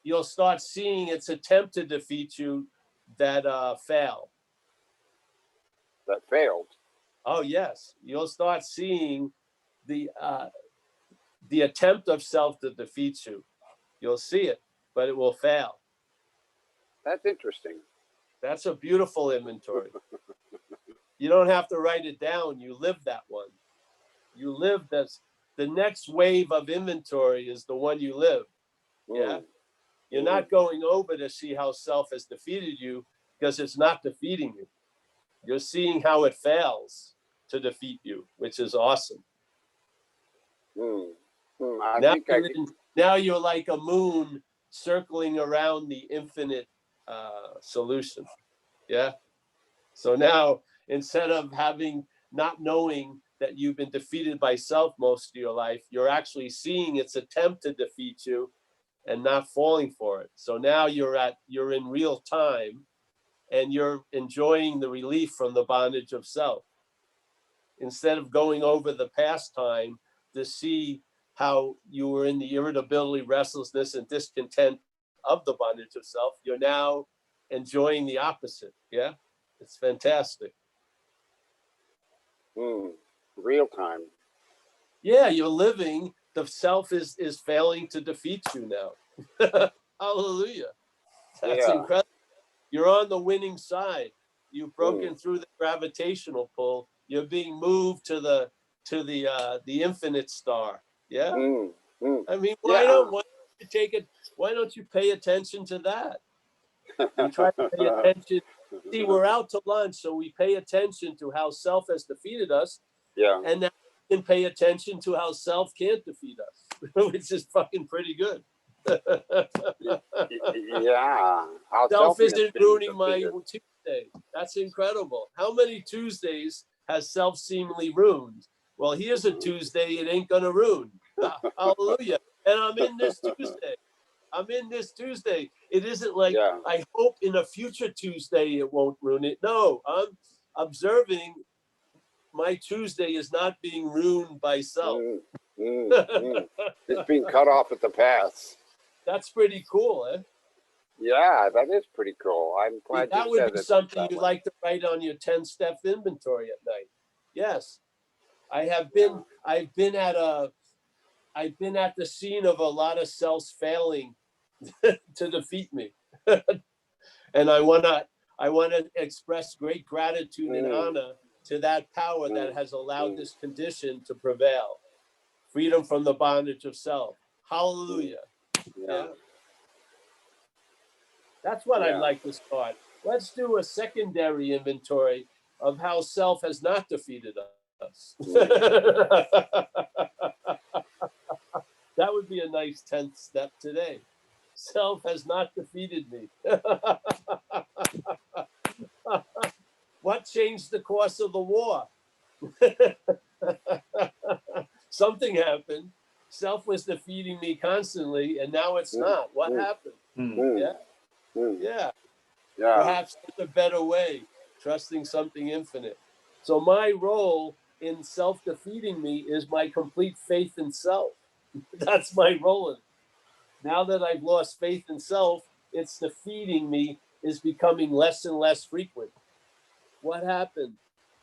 A: you'll start seeing its attempt to defeat you that failed.
H: That failed.
A: Oh yes, you'll start seeing the attempt of self to defeat you. You'll see it, but it will fail.
H: That's interesting.
A: That's a beautiful inventory. You don't have to write it down. You live that one. You live this. The next wave of inventory is the one you live. Yeah. You're not going over to see how self has defeated you because it's not defeating you. You're seeing how it fails to defeat you, which is awesome. Now you're like a moon circling around the infinite solution. Yeah. So now, instead of not knowing that you've been defeated by self most of your life, you're actually seeing its attempt to defeat you and not falling for it. So now you're in real time and you're enjoying the relief from the bondage of self. Instead of going over the past time to see how you were in the irritability, restlessness, and discontent of the bondage of self, you're now enjoying the opposite. Yeah, it's fantastic.
H: Real time.
A: Yeah, you're living. The self is failing to defeat you now. Hallelujah. That's incredible. You're on the winning side. You've broken through the gravitational pull. You're being moved to the infinite star. Yeah. I mean, why don't you take it? Why don't you pay attention to that? We try to pay attention. See, we're out to lunch, so we pay attention to how self has defeated us.
H: Yeah.
A: And now we can pay attention to how self can't defeat us, which is fucking pretty good.
H: Yeah. How
A: self isn't ruining my Tuesday. That's incredible. How many Tuesdays has self seemingly ruined? Well, here's a Tuesday it ain't gonna ruin. Hallelujah. And I'm in this Tuesday. It isn't like I hope in a future Tuesday it won't ruin it. No, I'm observing my Tuesday is not being ruined by self.
H: It's being cut off at the pass.
A: That's pretty cool, eh?
H: Yeah, that is pretty cool. I'm glad
A: that
H: you
A: would
H: said
A: be
H: it
A: something
H: that
A: you'd
H: way.
A: like to write on your 10-step inventory at night. Yes, I've been at the scene of a lot of selves failing to defeat me, and I wanna express great gratitude and honor to that power that has allowed this condition to prevail. Freedom from the bondage of self. Hallelujah. Yeah. That's what I'd like to start. Let's do a secondary inventory of how self has not defeated us. That would be a nice 10th step today. Self has not defeated me. What changed the course of the war? Something happened. self was defeating me constantly, and now it's not. What happened? Yeah, yeah.
H: Yeah.
A: Perhaps there's a better way, trusting something infinite. So my role in self-defeating me is my complete faith in self. That's my role in it. Now that I've lost faith in self, its defeating me is becoming less and less frequent. What happened?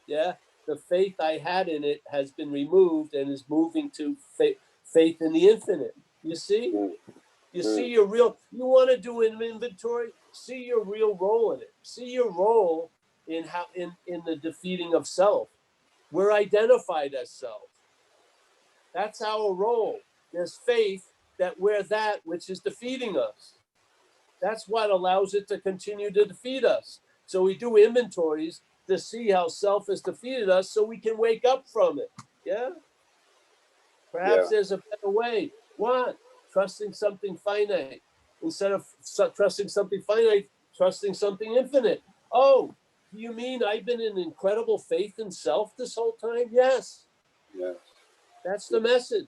A: Yeah, the faith I had in it has been removed and is moving to faith in the infinite. You see? You see your real, you want to do an inventory? See your real role in it. See your role in how in the defeating of self. We're identified as self. That's our role. There's faith that we're that which is defeating us. That's what allows it to continue to defeat us. So we do inventories to see how self has defeated us so we can wake up from it. Yeah? Perhaps there's a better way. What? Trusting something finite. Instead of trusting something finite, trusting something infinite. Oh, do you mean I've been in incredible faith in self this whole time? Yes.
H: Yes.
A: That's the message.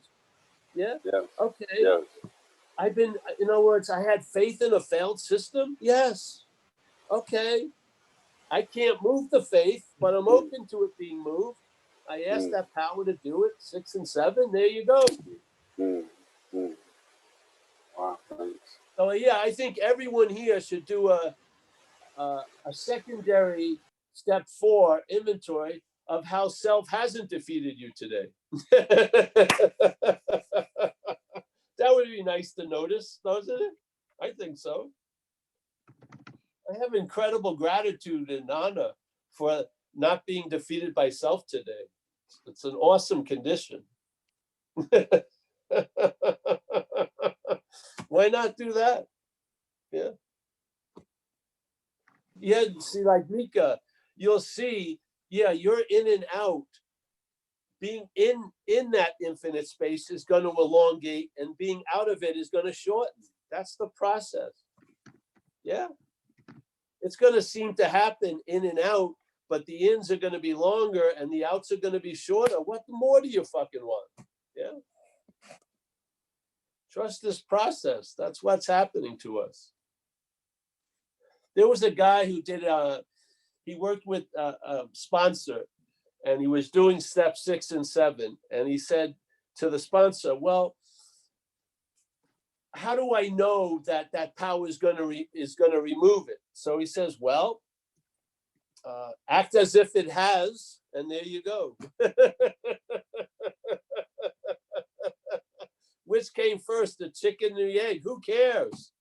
A: Yeah?
H: Yes.
A: Okay.
H: Yes.
A: I've been, in other words, I had faith in a failed system? Yes. Okay. I can't move the faith, but I'm open to it being moved. I asked that power to do it, 6 and 7. There you go.
H: Wow, thanks.
A: So yeah, I think everyone here should do a secondary step 4 inventory of how self hasn't defeated you today. That would be nice to notice, doesn't it? I think so. I have incredible gratitude and honor for not being defeated by self today. It's an awesome condition. Why not do that? Yeah. Yeah, see, like Mika, you'll see, yeah, you're in and out. Being in that infinite space is going to elongate, and being out of it is going to shorten. That's the process. Yeah. It's going to seem to happen in and out, but the ins are going to be longer and the outs are going to be shorter. What more do you fucking want? Yeah. Trust this process. That's what's happening to us. There was a guy who did, he worked with a sponsor, and he was doing step 6 and 7. And he said to the sponsor, well, how do I know that that power is going to remove it? So he says, well, act as if it has, and there you go. Which came first, the chicken or the egg? Who cares?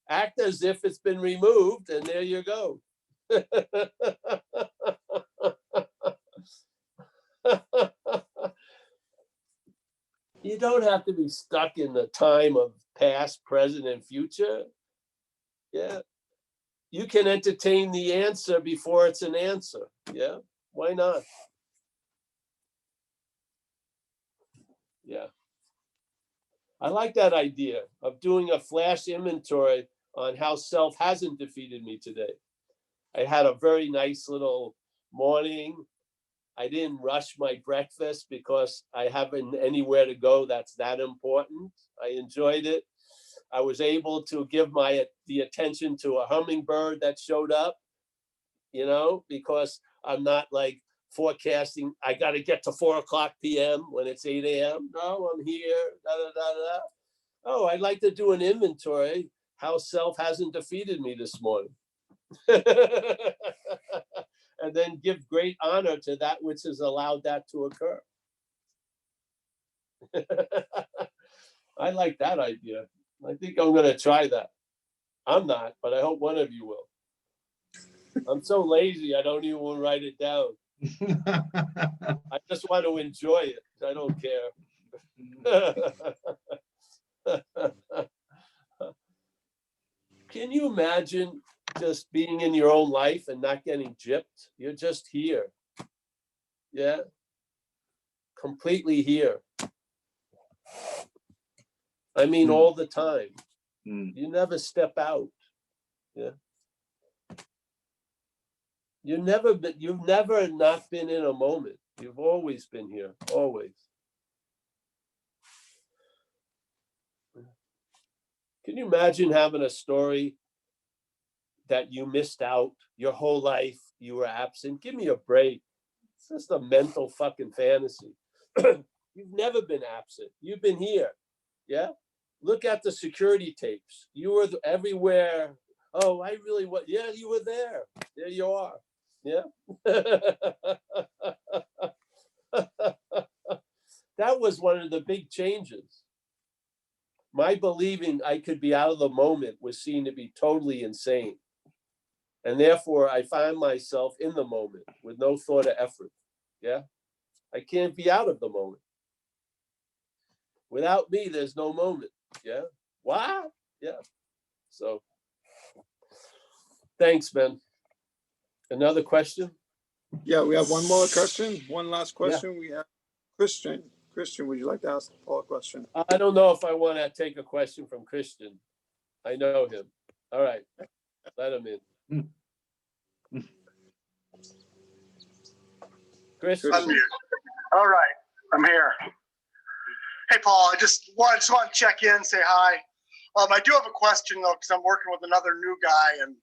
A: Act as if it's been removed, and there you go. You don't have to be stuck in the time of past, present, and future. Yeah. You can entertain the answer before it's an answer. Yeah. Why not? Yeah. I like that idea of doing a flash inventory on how self hasn't defeated me today. I had a very nice little morning. I didn't rush my breakfast because I haven't anywhere to go that's that important. I enjoyed it. I was able to give the attention to a hummingbird that showed up, because I'm not like forecasting, I got to get to 4:00 p.m. when it's 8 a.m. No, I'm here. Da, da, da, da. Oh, I'd like to do an inventory how self hasn't defeated me this morning. And then give great honor to that which has allowed that to occur. I like that idea. I think I'm going to try that. I'm not, but I hope one of you will. I'm so lazy, I don't even want to write it down. I just want to enjoy it. I don't care. Can you imagine just being in your own life and not getting gypped? You're just here. Yeah. Completely here. I mean, all the time. You never step out. Yeah. You've never not been in a moment. You've always been here, always. Can you imagine having a story that you missed out your whole life? You were absent. Give me a break. It's just a mental fucking fantasy. You've never been absent. You've been here. Yeah. Look at the security tapes. You were everywhere. Oh, I really was. Yeah, you were there. There you are. Yeah. That was one of the big changes. My believing I could be out of the moment was seen to be totally insane. And therefore, I find myself in the moment with no thought or effort. Yeah. I can't be out of the moment. Without me, there's no moment. Yeah. What? Yeah. So thanks, man. Another question?
B: Yeah, we have one more question. One last
A: Yeah.
B: question. We have Christian. Christian, would you like to ask Paul a question?
A: I don't know if I want to take a question from Christian. I know him. All right. Let him in. Christian.
I: All right, I'm here. Hey, Paul, I just want to check in, say hi. I do have a question though, because I'm working with another new guy, and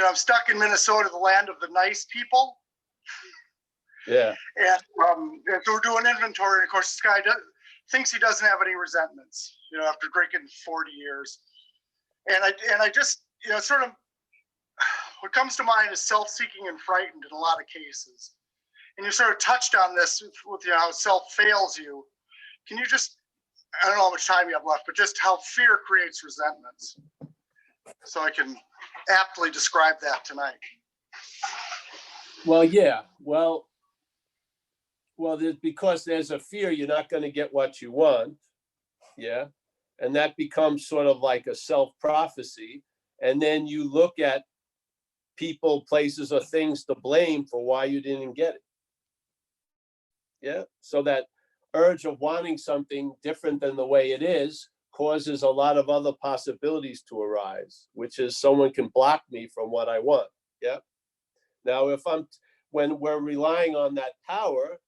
I: I'm stuck in Minnesota, the land of the nice people.
A: Yeah.
I: And so we're doing inventory. And of course, this guy thinks he doesn't have any resentments, after drinking 40 years. And I just, sort of, what comes to mind is self-seeking and frightened in a lot of cases. And you sort of touched on this with how self fails you. Can you just, I don't know how much time you have left, but just how fear creates resentments, so I can aptly describe that tonight.
A: Well, yeah. Well, because there's a fear you're not going to get what you want. Yeah. And that becomes sort of like a self-prophecy. And then you look at people, places, or things to blame for why you didn't get it. Yeah. So that urge of wanting something different than the way it is causes a lot of other possibilities to arise, which is someone can block me from what I want. Yeah. Now, when we're relying on that power,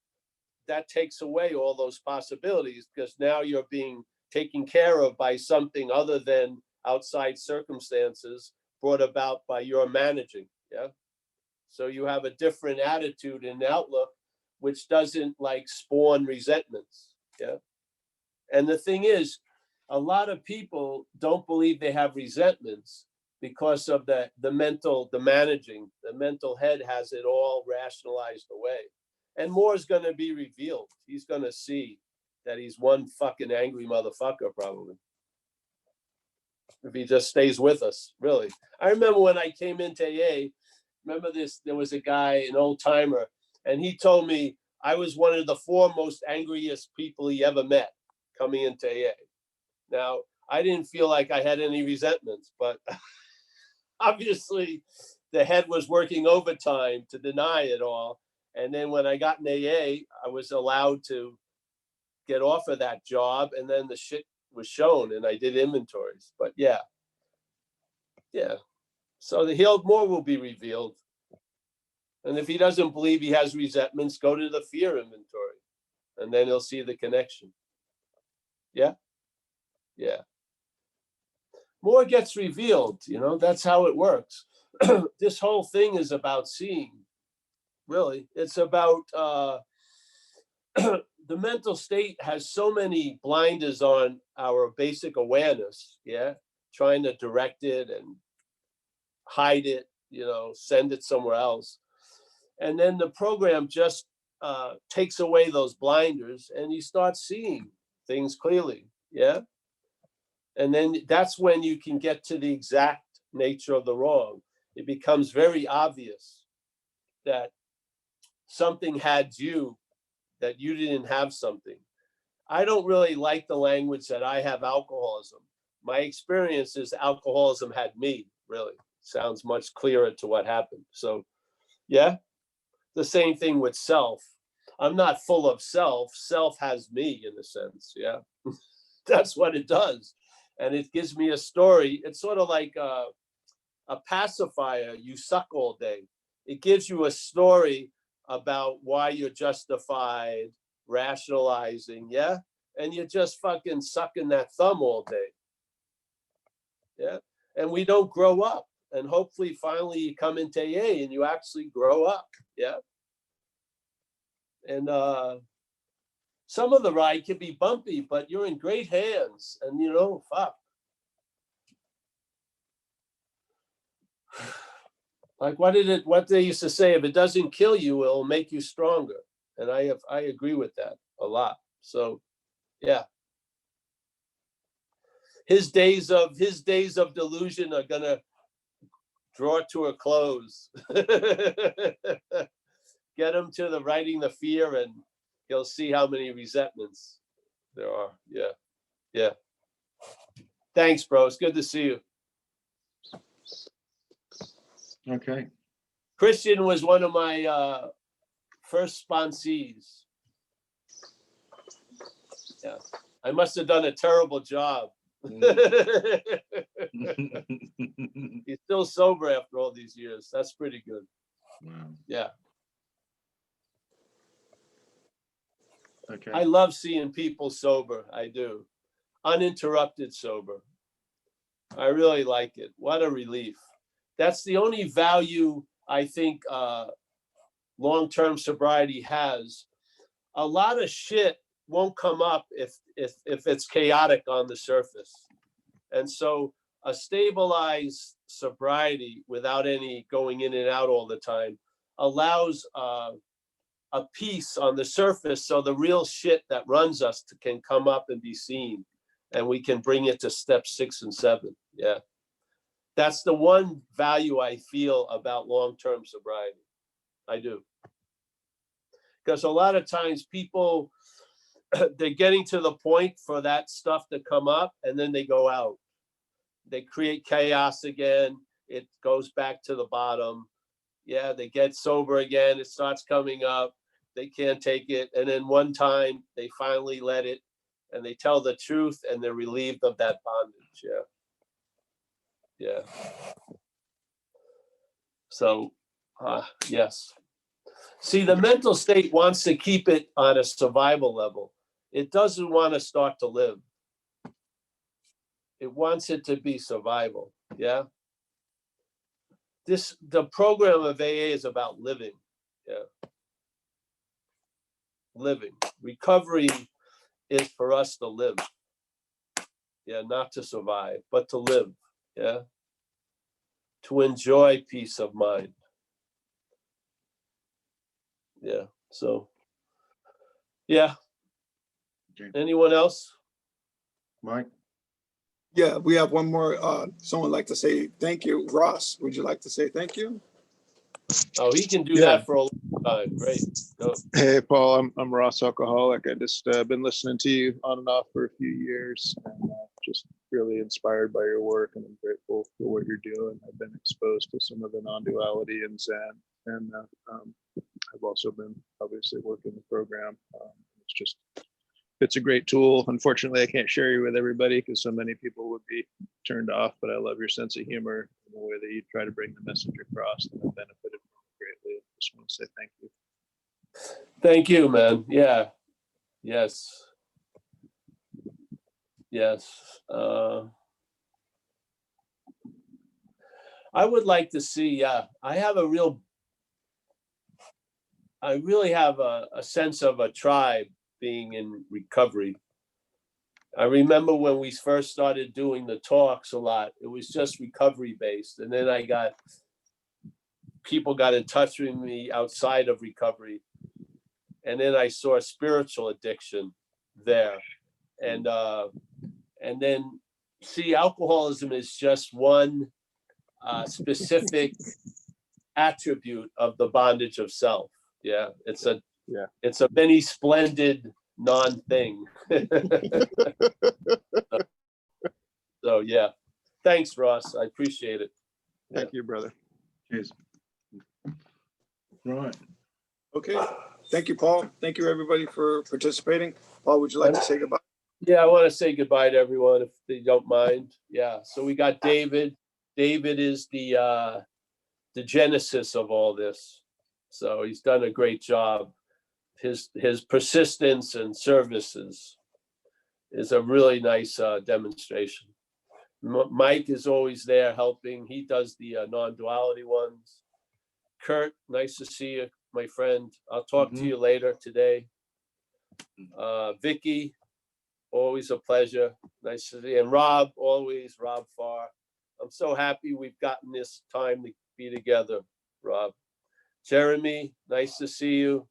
A: that takes away all those possibilities, because now you're being taken care of by something other than outside circumstances brought about by your managing. Yeah. So you have a different attitude and outlook, which doesn't spawn resentments. Yeah. And the thing is, a lot of people don't believe they have resentments because of the managing. The mental head has it all rationalized away. And more is going to be revealed. He's going to see that he's one fucking angry motherfucker, probably. If he just stays with us, really. I remember when I came into AA, there was a guy, an old timer, and he told me I was one of the 4 most angriest people he ever met coming into AA. Now, I didn't feel like I had any resentments, but obviously the head was working overtime to deny it all. And then when I got in AA, I was allowed to get off of that job, and then the shit was shown and I did inventories. But yeah. So the healed more will be revealed. And if he doesn't believe he has resentments, go to the fear inventory, and then he'll see the connection. Yeah. More gets revealed, that's how it works. This whole thing is about seeing. Really, it's about the mental state has so many blinders on our basic awareness, yeah, trying to direct it and hide it, send it somewhere else. And then the program just takes away those blinders and you start seeing things clearly, yeah? And then that's when you can get to the exact nature of the wrong. It becomes very obvious that something had you, that you didn't have something. I don't really like the language that I have alcoholism. My experience is alcoholism had me, really. Sounds much clearer to what happened. So, yeah, the same thing with self. I'm not full of self. Self has me in a sense, yeah. That's what it does. And it gives me a story. It's sort of like a pacifier. You suck all day. It gives you a story about why you're justified, rationalizing, yeah? And you're just fucking sucking that thumb all day. Yeah. And we don't grow up. And hopefully finally you come into AA and you actually grow up. Yeah. And some of the ride can be bumpy, but you're in great hands. And fuck. Like what they used to say, if it doesn't kill you, it'll make you stronger. And I agree with that a lot. So yeah. His days of delusion are gonna draw to a close. Get him to the writing the fear, and he'll see how many resentments there are. Yeah, yeah. Thanks, bro. It's good to see you.
C: Okay.
A: Christian was one of my first sponsees. Yeah, I must have done a terrible job. He's still sober after all these years. That's pretty good.
C: Wow.
A: Yeah.
C: Okay.
A: I love seeing people sober. I do. Uninterrupted sober. I really like it. What a relief. That's the only value I think long-term sobriety has. A lot of shit won't come up if it's chaotic on the surface. And so a stabilized sobriety without any going in and out all the time allows a peace on the surface, so the real shit that runs us can come up and be seen, and we can bring it to step 6 and 7. Yeah. That's the one value I feel about long-term sobriety. I do. Because a lot of times people, they're getting to the point for that stuff to come up, and then they go out. They create chaos again. It goes back to the bottom. Yeah, they get sober again. It starts coming up. They can't take it. And then one time they finally let it, and they tell the truth, and they're relieved of that bondage. Yeah. Yeah. So, yes. See, the mental state wants to keep it on a survival level. It doesn't want to start to live. It wants it to be survival. Yeah. The program of AA is about living. Yeah. Living. Recovery is for us to live. Yeah, not to survive, but to live. Yeah. To enjoy peace of mind. Yeah. So, yeah.
C: Okay.
A: Anyone else?
C: Mike?
B: Yeah, we have one more. Someone like to say thank you. Ross, would you like to say thank you?
A: Oh, he can do
J: Yeah.
A: that for a long time. Great. Go.
J: Hey, Paul, I'm Ross Alcoholic. I just been listening to you on and off for a few years, and just really inspired by your work, and I'm grateful for what you're doing. I've been exposed to some of the non-duality in Zen, and I've also been obviously working the program. It's a great tool. Unfortunately, I can't share you with everybody because so many people would be turned off, but I love your sense of humor and the way that you try to bring the message across, and I've benefited from it greatly. I just want to say thank you.
A: Thank you, man. Yeah. Yes. Yes. I would like to see, I really have a sense of a tribe being in recovery. I remember when we first started doing the talks a lot, it was just recovery based. And then people got in touch with me outside of recovery. And then I saw spiritual addiction there. And then see, alcoholism is just one specific attribute of the bondage of self. Yeah, it's a many splendid non-thing. So yeah, thanks, Ross. I appreciate it.
J: Thank you, brother.
C: Cheers. Right.
B: Okay. Thank you, Paul. Thank you, everybody, for participating. Paul, would you like to say goodbye?
A: Yeah, I want to say goodbye to everyone if they don't mind. Yeah. So we got David. David is the genesis of all this. So he's done a great job. His persistence and services is a really nice demonstration. Mike is always there helping. He does the non-duality ones. Kurt, nice to see you, my friend. I'll talk to you later today. Vicky, always a pleasure. Nice to see you. And Rob, always, Rob Farr. I'm so happy we've gotten this time to be together, Rob. Jeremy, nice to see you.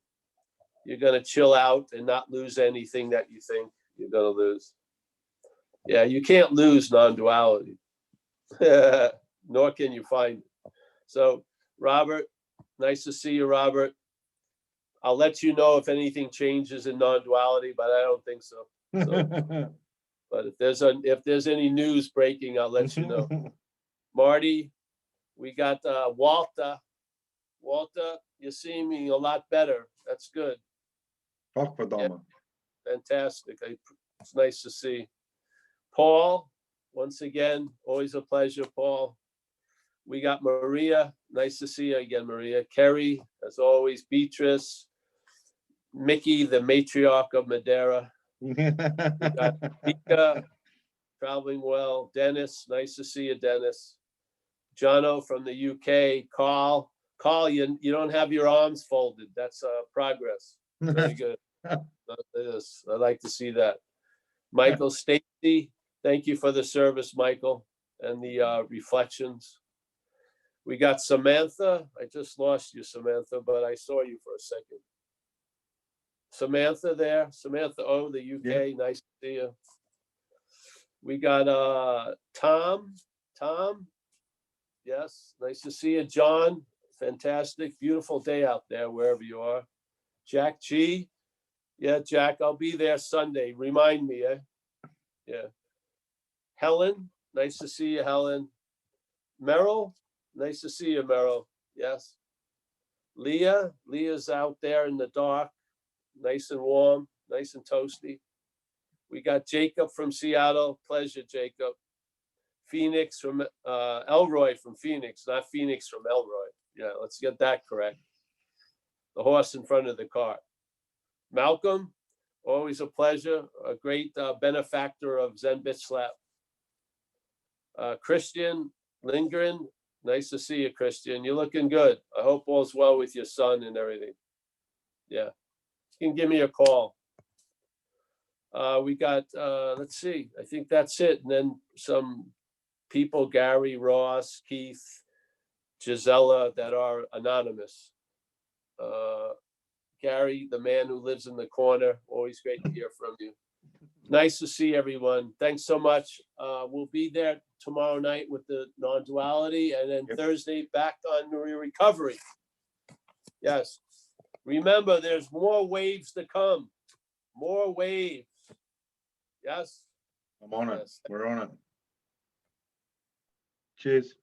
A: You're going to chill out and not lose anything that you think you're going to lose. Yeah, you can't lose non-duality, nor can you find it. So, Robert, nice to see you, Robert. I'll let you know if anything changes in non-duality, but I don't think so. But if there's any news breaking, I'll let you know. Marty, we got Walter. Walter, you're seeming a lot better. That's good. Yeah, fantastic. It's nice to see. Paul, once again, always a pleasure, Paul. We got Maria. Nice to see you again, Maria. Kerry, as always. Beatrice. Mickey, the matriarch of Madeira. We got Mika, traveling well. Dennis, nice to see you, Dennis. Jono from the UK. Carl, you don't have your arms folded. That's progress. Very good. It is. I like to see that. Michael Stacy, thank you for the service, Michael, and the reflections. We got Samantha. I just lost you, Samantha, but I saw you for a second. Samantha there. Samantha O, the UK. Yeah. Nice to see you. We got Tom. Tom. Yes, nice to see you. John, fantastic. Beautiful day out there, wherever you are. Jack G. Yeah, Jack, I'll be there Sunday. Remind me, eh? Yeah. Helen, nice to see you, Helen. Merrill, nice to see you, Merrill. Yes. Leah's out there in the dark, nice and warm, nice and toasty. We got Jacob from Seattle. Pleasure, Jacob. Phoenix from Elroy from Phoenix, not Phoenix from Elroy. Yeah, let's get that correct. The horse in front of the cart. Malcolm, always a pleasure. A great benefactor of Zen Bitch Slap. Christian Lindgren, nice to see you, Christian. You're looking good. I hope all's well with your son and everything. Yeah, you can give me a call. We got, let's see, I think that's it. And then some people, Gary, Ross, Keith, Gisela, that are anonymous. Gary, the man who lives in the corner, always great to hear from you. Nice to see everyone. Thanks so much. We'll be there tomorrow night with the non-duality, and then Thursday back on recovery. Yes. Remember, there's more waves to come. More waves. Yes.
K: I'm on it.
A: Yes.
K: We're on it.
C: Cheers.